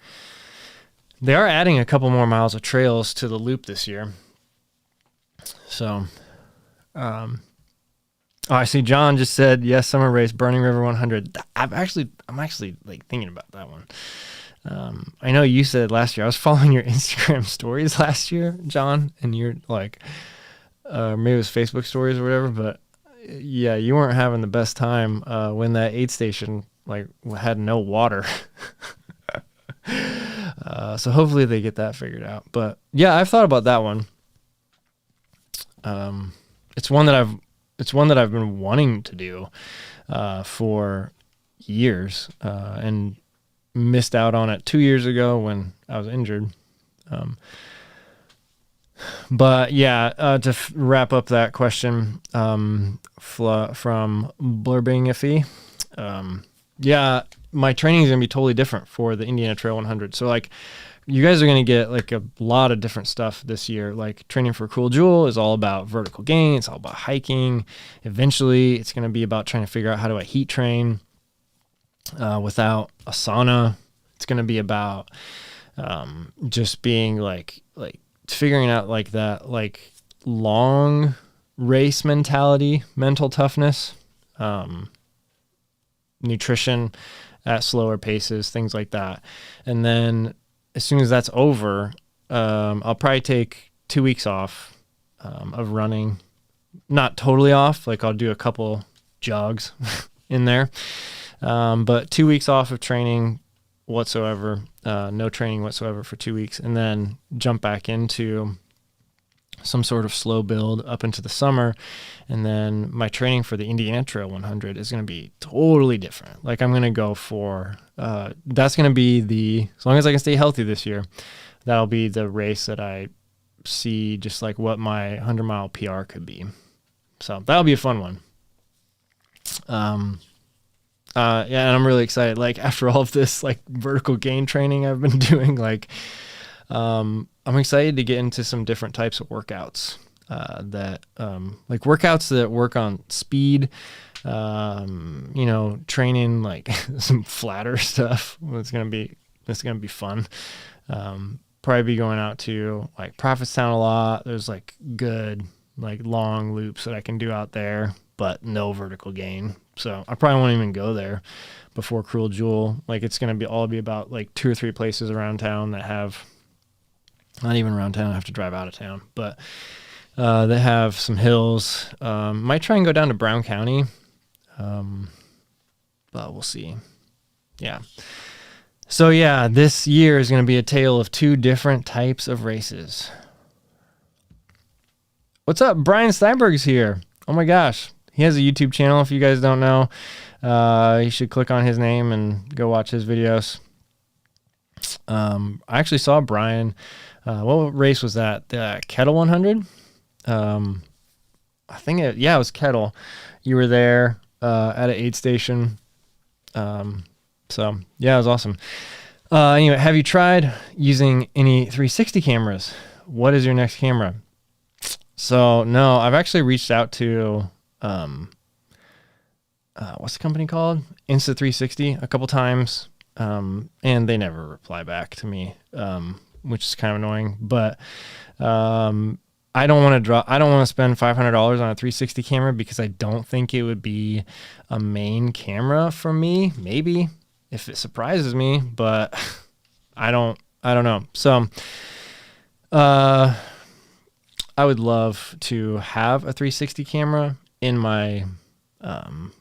They are adding a couple more miles of trails to the loop this year. So, I see John just said, yes, summer race, Burning River 100. I'm actually like thinking about that one. I know you said last year, I was following your Instagram stories last year, John, and you're like, maybe it was Facebook stories or whatever, but yeah, you weren't having the best time when that aid station like had no water. So hopefully they get that figured out. But yeah, I've thought about that one. It's one that I've been wanting to do for years, and missed out on it 2 years ago when I was injured. But yeah, to wrap up that question, from Blurbing Iffy, yeah, my training is going to be totally different for the Indiana Trail 100. So like, you guys are going to get like a lot of different stuff this year. Like training for Cruel Jewel is all about vertical gain. It's all about hiking. Eventually it's going to be about trying to figure out how do I heat train without a sauna. It's going to be about just being like figuring out like that, like long race mentality, mental toughness, nutrition at slower paces, things like that. And then as soon as that's over, I'll probably take 2 weeks off of running. Not totally off, like I'll do a couple jogs in there, but 2 weeks off of training whatsoever, no training whatsoever for 2 weeks, and then jump back into some sort of slow build up into the summer. And then my training for the Indiana Trail 100 is going to be totally different. Like I'm going to go for, that's going to be as long as I can stay healthy this year, that'll be the race that I see just like what my 100-mile PR could be. So that'll be a fun one. Yeah, and I'm really excited. Like after all of this like vertical gain training I've been doing, like, I'm excited to get into some different types of workouts, like workouts that work on speed, training like some flatter stuff. It's going to be fun. Probably be going out to like Prophetstown a lot. There's like good, like long loops that I can do out there, but no vertical gain. So I probably won't even go there before Cruel Jewel. Like it's going to be about like 2 or 3 places around town that have, not even around town, I have to drive out of town, but they have some hills. Might try and go down to Brown County, but we'll see. Yeah. So yeah, this year is going to be a tale of 2 different types of races. What's up? Brian Steinberg's here. Oh my gosh. He has a YouTube channel. If you guys don't know, you should click on his name and go watch his videos. I actually saw Brian. What race was that? The Kettle 100? I think it was Kettle. You were there at an aid station. So yeah, it was awesome. Anyway, have you tried using any 360 cameras? What is your next camera? So no, I've actually reached out to, what's the company called? Insta360 a couple times. And they never reply back to me, which is kind of annoying, but, I don't want to spend $500 on a 360 camera because I don't think it would be a main camera for me. Maybe if it surprises me, but I don't know. So, I would love to have a 360 camera in my, in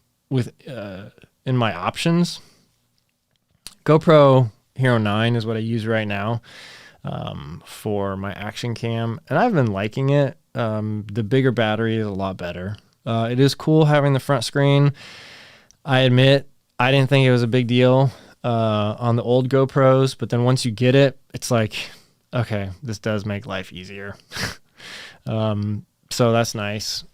my options. GoPro Hero 9 is what I use right now, for my action cam, and I've been liking it. The bigger battery is a lot better. It is cool having the front screen. I admit I didn't think it was a big deal on the old GoPros, but then once you get it, it's like, okay, this does make life easier. So that's nice.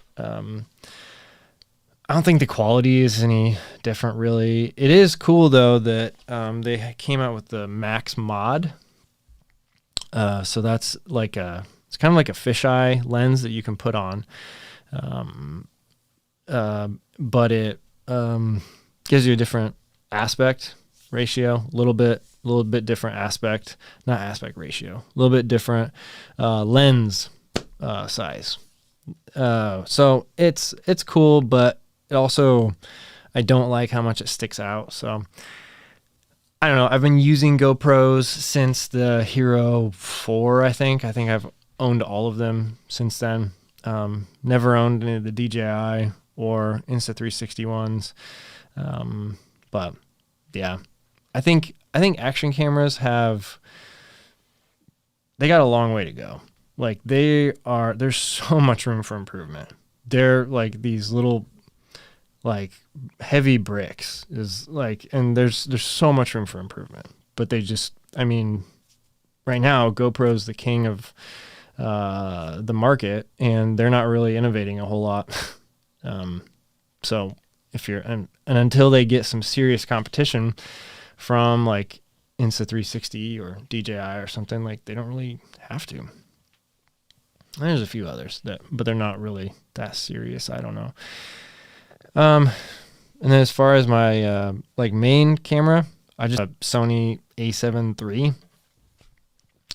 I don't think the quality is any different really. It is cool though that they came out with the Max Mod. So that's like it's kind of like a fisheye lens that you can put on. But it gives you a different aspect ratio, a little bit different aspect, not aspect ratio, a little bit different lens size. So it's cool, but it also, I don't like how much it sticks out. So I don't know. I've been using GoPros since the Hero 4, I think. I think I've owned all of them since then. Never owned any of the DJI or Insta360 ones. But yeah, I think action cameras they got a long way to go. Like there's so much room for improvement. They're like these little, like heavy bricks is like, and there's so much room for improvement, but right now GoPro's the king of the market, and they're not really innovating a whole lot. So if you're, and until they get some serious competition from like Insta360 or DJI or something, like they don't really have to. There's a few others but they're not really that serious. I don't know. And then as far as my like main camera, I just have a Sony A7 III,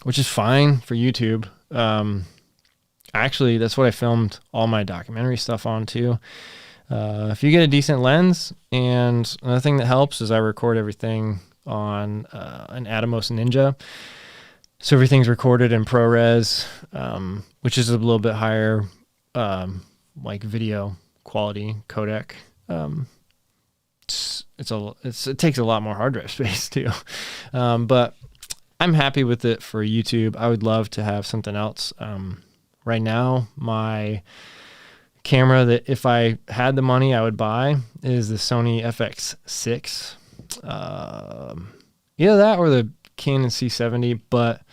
which is fine for YouTube. Actually, that's what I filmed all my documentary stuff on too. If you get a decent lens, and another thing that helps is I record everything on an Atomos Ninja. So everything's recorded in ProRes, which is a little bit higher, like video quality codec. It takes a lot more hard drive space too. But I'm happy with it for YouTube. I would love to have something else. Right now, my camera that if I had the money I would buy is the Sony FX6. Either that or the Canon C70, but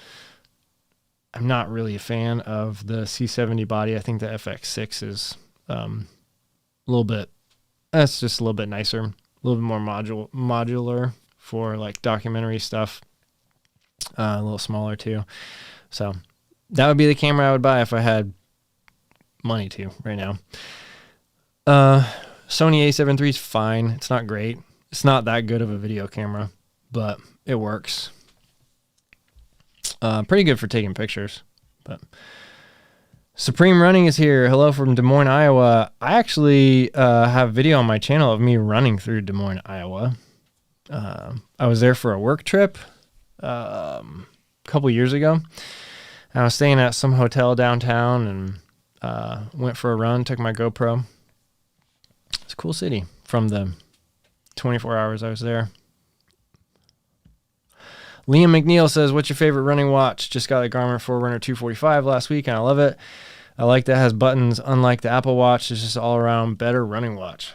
I'm not really a fan of the C70 body. I think the FX6 is that's just a little bit nicer, a little bit more modular for like documentary stuff, a little smaller too. So that would be the camera I would buy if I had money to right now. Sony A7 III is fine. It's not great. It's not that good of a video camera, but it works. Pretty good for taking pictures. But Supreme Running is here. Hello from Des Moines, Iowa. I actually have video on my channel of me running through Des Moines, Iowa. I was there for a work trip a couple years ago. I was staying at some hotel downtown and went for a run, took my GoPro. It's a cool city from the 24 hours I was there. Liam McNeil says, what's your favorite running watch? Just got a Garmin Forerunner 245 last week, and I love it. I like that it has buttons. Unlike the Apple Watch, it's just all around better running watch.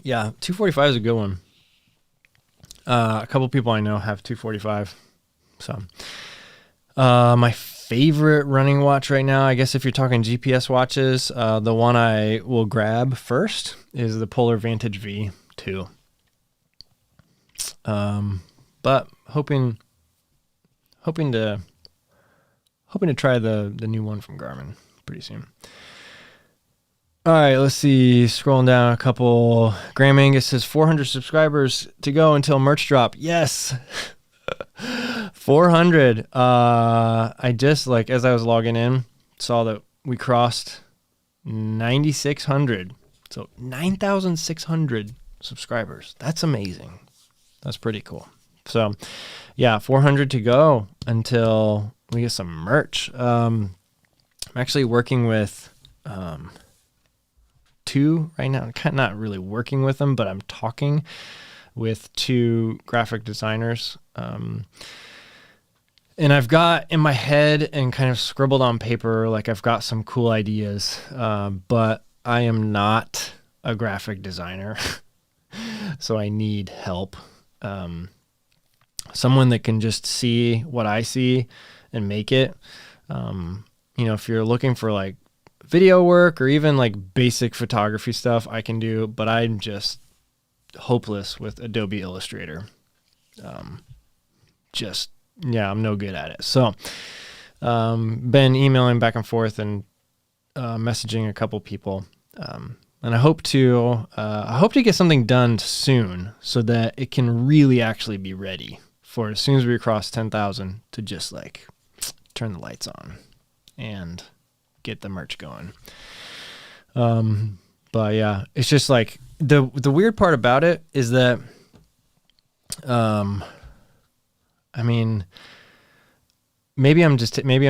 Yeah, 245 is a good one. A couple people I know have 245. So, my favorite running watch right now, I guess if you're talking GPS watches, the one I will grab first is the Polar Vantage V2. But hoping to try the new one from Garmin pretty soon. All right, let's see. Scrolling down a couple. Graham Angus says 400 subscribers to go until merch drop. Yes. 400. I just as I was logging in, saw that we crossed 9,600. So 9,600 subscribers. That's amazing. That's pretty cool. So yeah, 400 to go until we get some merch. I'm actually working with two right now. Not really working with them, but I'm talking with two graphic designers. And I've got in my head and kind of scribbled on paper, like I've got some cool ideas, but I am not a graphic designer. So I need help. Someone that can just see what I see and make it. If you're looking for like video work or even like basic photography stuff, I can do, but I'm just hopeless with Adobe Illustrator. I'm no good at it. So, been emailing back and forth and messaging a couple people. And I hope to get something done soon so that it can really actually be ready for as soon as we cross 10,000 to just like turn the lights on and get the merch going. But yeah, it's just like the weird part about it is that, maybe I'm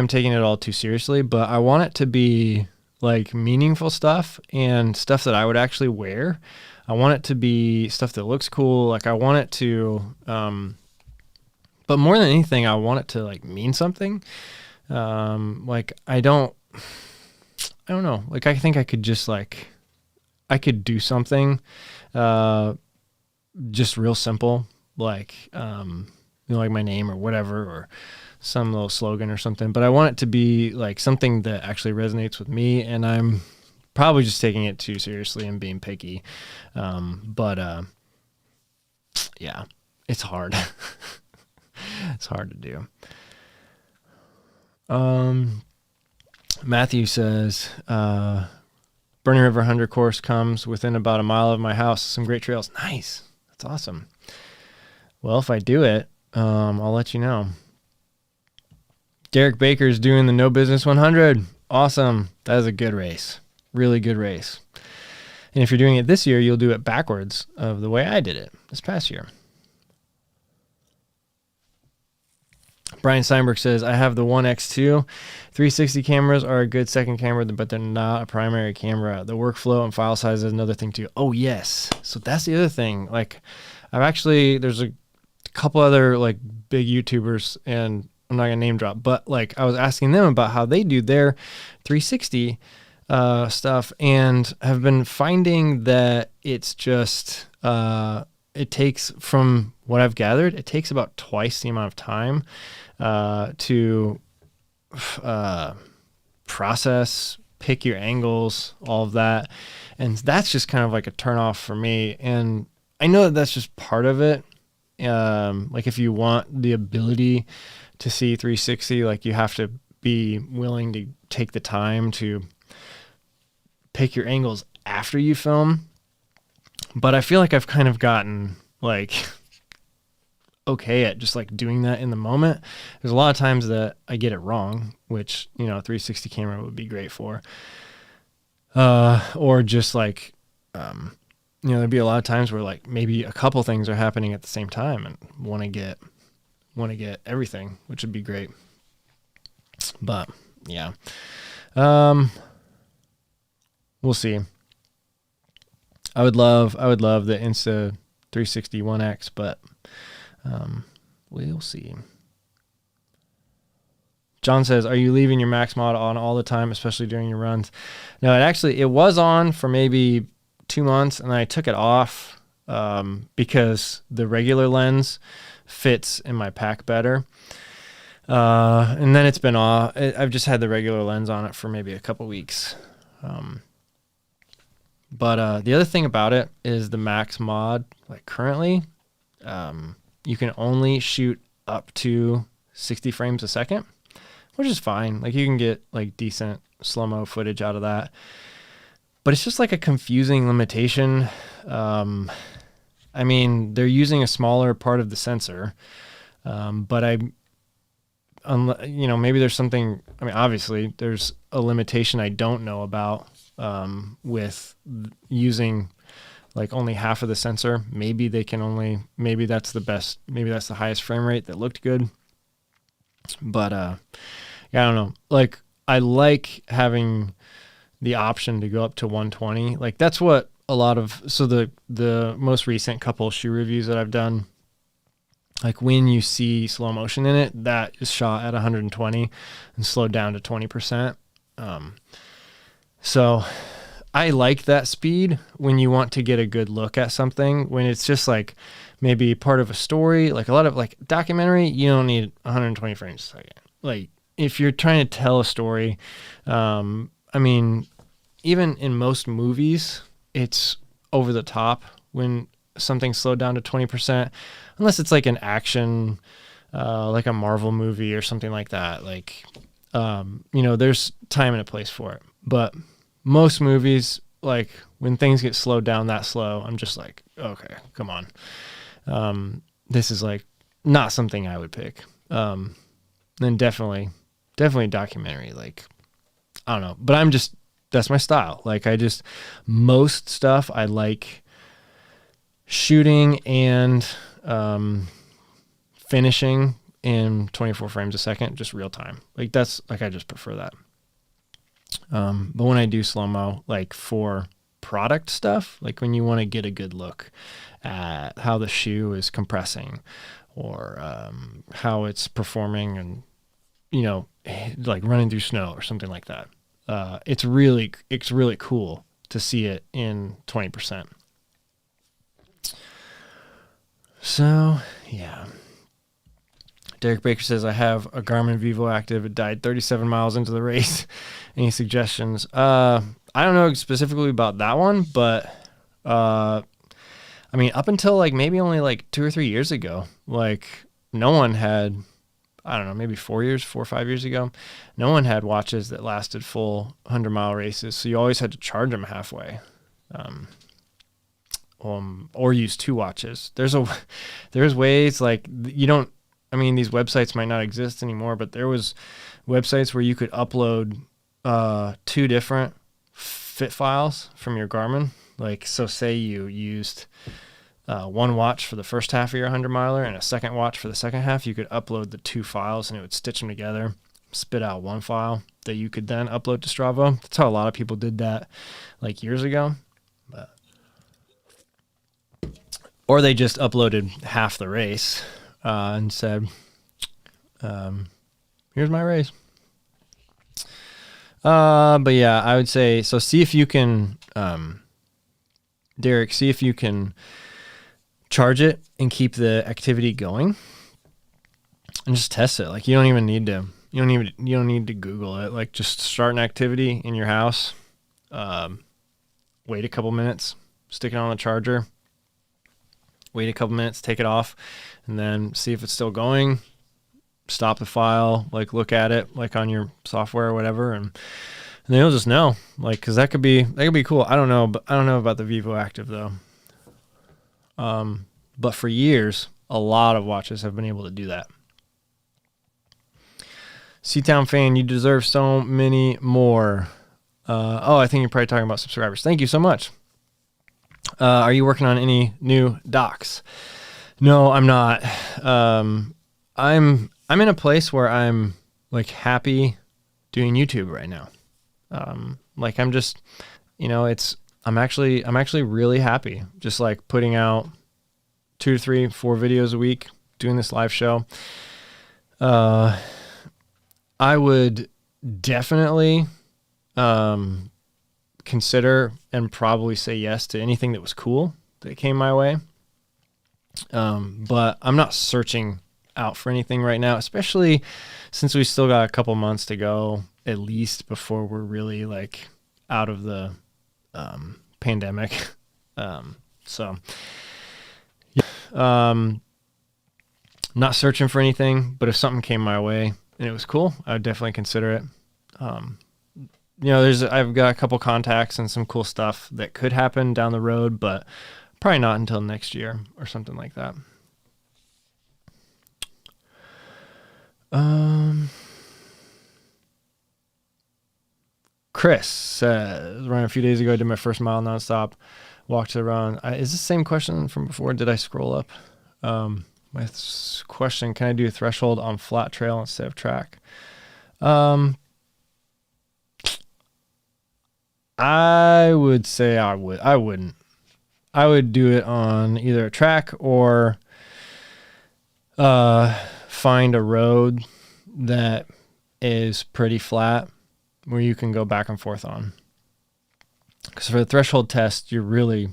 taking it all too seriously, but I want it to be like meaningful stuff and stuff that I would actually wear. I want it to be stuff that looks cool. Like I want it to, but more than anything, I want it to like mean something. Like I don't know. Like I think I could just like, I could do something, just real simple, like, like my name or whatever, or some little slogan or something, but I want it to be like something that actually resonates with me, and I'm probably just taking it too seriously and being picky. But yeah, it's hard. It's hard to do. Matthew says, Burning River 100 course comes within about a mile of my house. Some great trails. Nice. That's awesome. Well, if I do it, I'll let you know. Derek Baker's doing the No Business 100. Awesome. That is a good race. Really good race. And if you're doing it this year, you'll do it backwards of the way I did it this past year. Brian Steinberg says, I have the 1X2. 360 cameras are a good second camera, but they're not a primary camera. The workflow and file size is another thing too. Oh, yes. So that's the other thing. Like, there's a couple other like big YouTubers, and I'm not going to name drop, but like I was asking them about how they do their 360 stuff, and have been finding that it's just, it takes, from what I've gathered, it takes about twice the amount of time to process, pick your angles, all of that. And that's just kind of like a turn off for me. And I know that that's just part of it. Like if you want the ability to see 360, like you have to be willing to take the time to pick your angles after you film. But I feel like I've kind of gotten like okay at just like doing that in the moment. There's a lot of times that I get it wrong, which, you know, a 360 camera would be great for. Or just like, you know, there'd be a lot of times where like maybe a couple things are happening at the same time and want to get everything, which would be great. But yeah, we'll see. I would love the Insta 360 1X, but we'll see. John says, are you leaving your max mod on all the time, especially during your runs? No, it was on for maybe 2 months, and I took it off because the regular lens fits in my pack better. And then it's been off. I've just had the regular lens on it for maybe a couple weeks. But the other thing about it is the max mod, like currently, you can only shoot up to 60 frames a second, which is fine. Like you can get like decent slow-mo footage out of that. But it's just like a confusing limitation. I mean, they're using a smaller part of the sensor, but you know, maybe there's something, I mean, obviously there's a limitation I don't know about with using like only half of the sensor. Maybe that's the highest frame rate that looked good. But yeah, I don't know. Like I like having the option to go up to 120. Like that's what a lot of, so the most recent couple shoe reviews that I've done, like when you see slow motion in it, that is shot at 120 and slowed down to 20%. So I like that speed when you want to get a good look at something, when it's just like maybe part of a story, like a lot of like documentary, you don't need 120 frames a second. Like if you're trying to tell a story, I mean, even in most movies, it's over the top when something's slowed down to 20%, unless it's like an action, like a Marvel movie or something like that. Like, you know, there's time and a place for it. But most movies, like when things get slowed down that slow, I'm just like, okay, come on. This is like not something I would pick. Then definitely documentary. Like, I don't know, but that's my style. Like most stuff I like shooting and finishing in 24 frames a second, just real time. Like that's like, I just prefer that. But when I do slow-mo, like for product stuff, like when you want to get a good look at how the shoe is compressing or how it's performing and, you know, like running through snow or something like that. It's really cool to see it in 20%. So yeah. Derek Baker says, I have a Garmin Vivo Active. It died 37 miles into the race. Any suggestions? I don't know specifically about that one, but I mean, up until like maybe only like 2 or 3 years ago, like no one had, I don't know, maybe 4 or 5 years ago, no one had watches that lasted full 100-mile races. So you always had to charge them halfway. Or use 2 watches. There's ways like you don't, I mean, these websites might not exist anymore, but there was websites where you could upload 2 different fit files from your Garmin. Like, so say you used one watch for the first half of your 100 miler and a second watch for the second half, you could upload the two files and it would stitch them together, spit out one file that you could then upload to Strava. That's how a lot of people did that like years ago. Or they just uploaded half the race and said, here's my race. But yeah, I would say, so see if you can, Derek, see if you can charge it and keep the activity going and just test it. Like you don't need to Google it. Like just start an activity in your house, wait a couple minutes, stick it on the charger, wait a couple minutes, take it off, and then see if it's still going. Stop the file, like look at it, like on your software or whatever, and then you'll just know, like, because that could be cool. I don't know, but I don't know about the Vivo Active though. But for years, a lot of watches have been able to do that. Seatown fan, you deserve so many more. I think you're probably talking about subscribers. Thank you so much. Are you working on any new docs? No, I'm not. I'm in a place where I'm like happy doing YouTube right now. Like I'm just, I'm actually really happy just like putting out 2 to 3, 4 videos a week, doing this live show. I would definitely, consider and probably say yes to anything that was cool that came my way. But I'm not searching out for anything right now, especially since we still got a couple months to go at least before we're really like out of the pandemic. So not searching for anything, but if something came my way and it was cool, I would definitely consider it. I've got a couple contacts and some cool stuff that could happen down the road, but probably not until next year or something like that. Chris says, running a few days ago, I did my first mile nonstop, walked to the run. Is this the same question from before? Did I scroll up? My question, can I do a threshold on flat trail instead of track? I would say I wouldn't. I would do it on either a track or find a road that is pretty flat where you can go back and forth on. Because for the threshold test, you're really,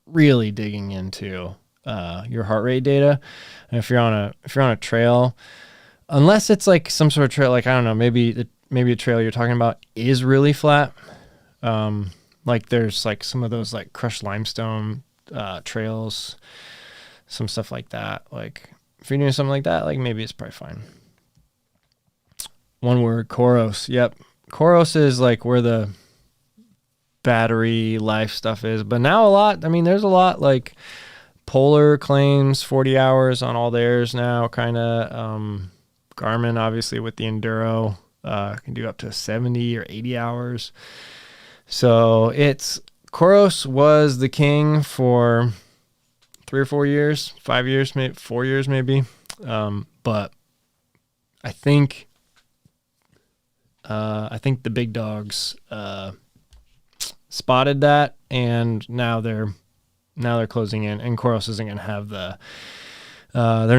really digging into your heart rate data. And if you're on a trail, unless it's like some sort of trail, like I don't know, maybe a trail you're talking about is really flat. Like there's like some of those like crushed limestone trails, some stuff like that. Like if you're doing something like that, like maybe it's probably fine. One word, Koros. Yep. Koros is like where the battery life stuff is. But now there's a lot like Polar claims 40 hours on all theirs now, kind of. Garmin, obviously, with the Enduro, can do up to 70 or 80 hours. So Koros was the king for 3 or 4 years, 5 years, maybe 4 years, maybe. But I think the big dogs spotted that, and now they're closing in. And Koros isn't going to have they're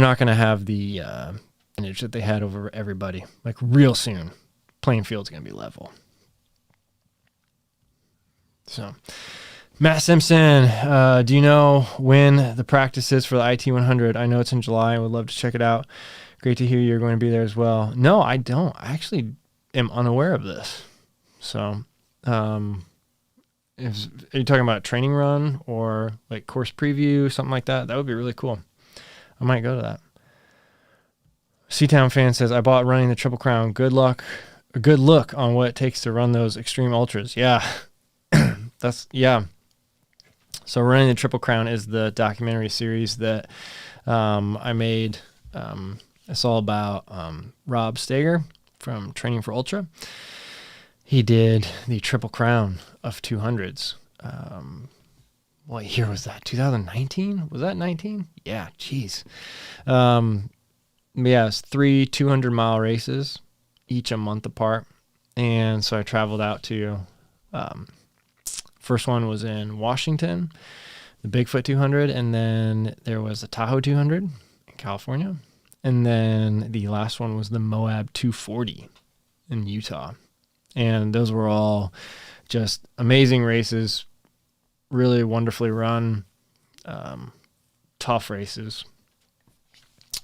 not going to have the advantage that they had over everybody. Like real soon, playing field's going to be level. So, Matt Simpson, do you know when the practice is for the IT100? I know it's in July. I would love to check it out. Great to hear you're going to be there as well. No, I don't. I actually am unaware of this. So, are you talking about a training run or like course preview, something like that? That would be really cool. I might go to that. Seatown fan says, I bought Running the Triple Crown. Good look on what it takes to run those extreme ultras. Yeah. So Running the Triple Crown is the documentary series that I made. It's all about Rob Steger from Training for Ultra. He did the Triple Crown of 200s. what year was that? 2019? Was that 19? Yeah, jeez. Yeah, it's 3 200-mile races, each a month apart. And so I traveled out to, first one was in Washington, the Bigfoot 200, and then there was the Tahoe 200 in California. And then the last one was the Moab 240 in Utah. And those were all just amazing races, really wonderfully run, tough races.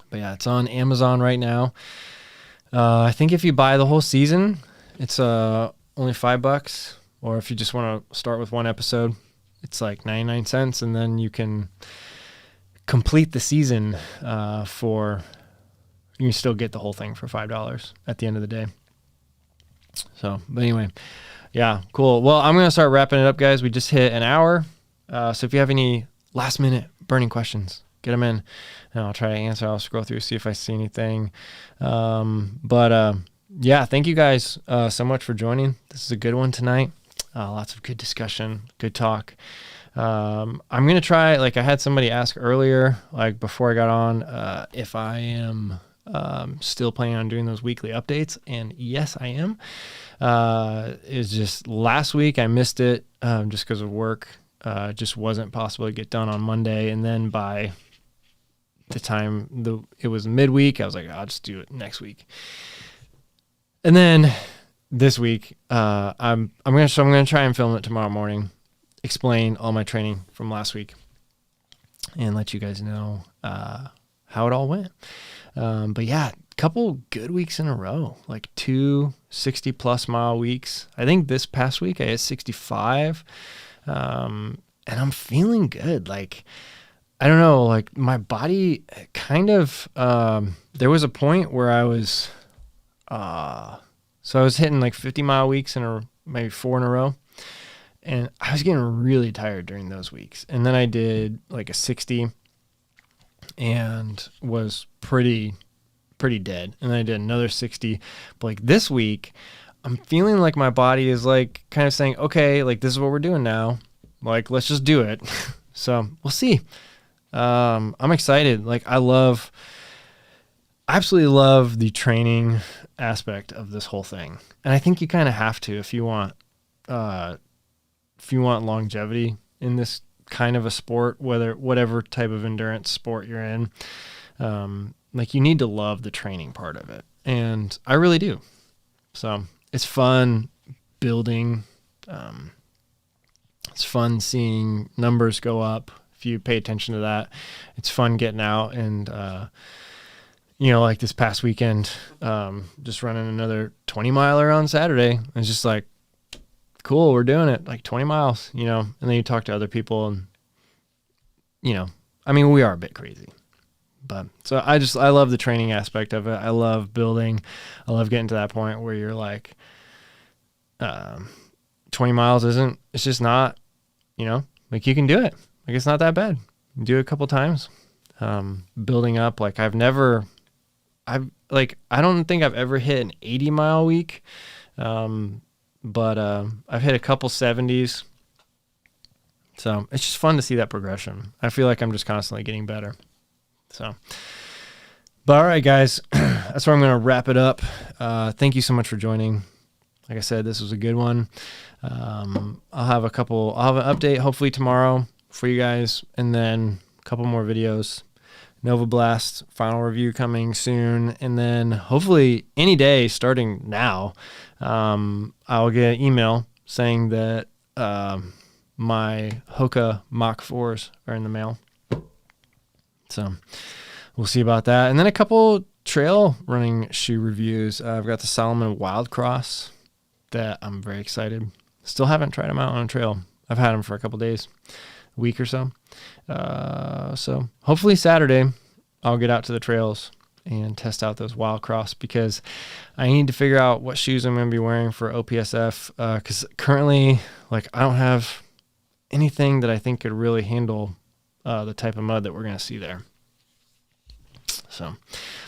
But yeah, it's on Amazon right now. I think if you buy the whole season, it's only $5. Or if you just want to start with one episode, it's like 99 cents. And then you can complete the season you can still get the whole thing for $5 at the end of the day. So, but anyway, yeah, cool. Well, I'm going to start wrapping it up, guys. We just hit an hour. So if you have any last minute burning questions, get them in and I'll try to answer. I'll scroll through, see if I see anything. Yeah, thank you guys so much for joining. This is a good one tonight. Lots of good discussion, good talk. I'm going to try, like I had somebody ask earlier, like before I got on, if I am still planning on doing those weekly updates. And yes, I am. It's just last week I missed it just because of work. It just wasn't possible to get done on Monday. And then by the time it was midweek, I was like, I'll just do it next week. And then this week, I'm gonna try and film it tomorrow morning, explain all my training from last week, and let you guys know how it all went. But yeah, a couple good weeks in a row, like 2 60+ mile weeks. I think this past week I hit 65, and I'm feeling good. Like, I don't know, like my body kind of, there was a point where I was, so I was hitting like 50-mile weeks maybe 4 in a row. And I was getting really tired during those weeks. And then I did like a 60 and was pretty dead. And then I did another 60. But like this week, I'm feeling like my body is like kind of saying, okay, like this is what we're doing now. Like, let's just do it. So we'll see. I'm excited. Like I absolutely love the training aspect of this whole thing. And I think you kind of have to if you want longevity in this kind of a sport, whatever type of endurance sport you're in. Like you need to love the training part of it. And I really do. So it's fun building. It's fun seeing numbers go up. If you pay attention to that, it's fun getting out and, like this past weekend, just running another 20 miler on Saturday. It's just like, cool, we're doing it, like 20 miles, and then you talk to other people and, we are a bit crazy, but so I love the training aspect of it. I love building. I love getting to that point where you're like, 20 miles it's just not, like you can do it. Like it's not that bad. You do it a couple times, building up. Like I don't think I've ever hit an 80-mile week. But I've hit a couple 70s. So it's just fun to see that progression. I feel like I'm just constantly getting better. So, but all right, guys, that's where I'm going to wrap it up. Thank you so much for joining. Like I said, this was a good one. I'll have an update hopefully tomorrow for you guys, and then a couple more videos. Nova Blast final review coming soon, and then hopefully any day starting now, I'll get an email saying that my Hoka Mach 4s are in the mail. So we'll see about that. And then a couple trail running shoe reviews. I've got the Salomon Wild Cross that I'm very excited. Still haven't tried them out on a trail. I've had them for a couple days, a week or so. So hopefully Saturday I'll get out to the trails and test out those Wild Cross, because I need to figure out what shoes I'm going to be wearing for OPSF. Because currently, like, I don't have anything that I think could really handle the type of mud that we're going to see there. So, all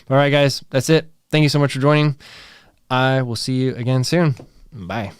right, guys, that's it. Thank you so much for joining. I will see you again soon. Bye.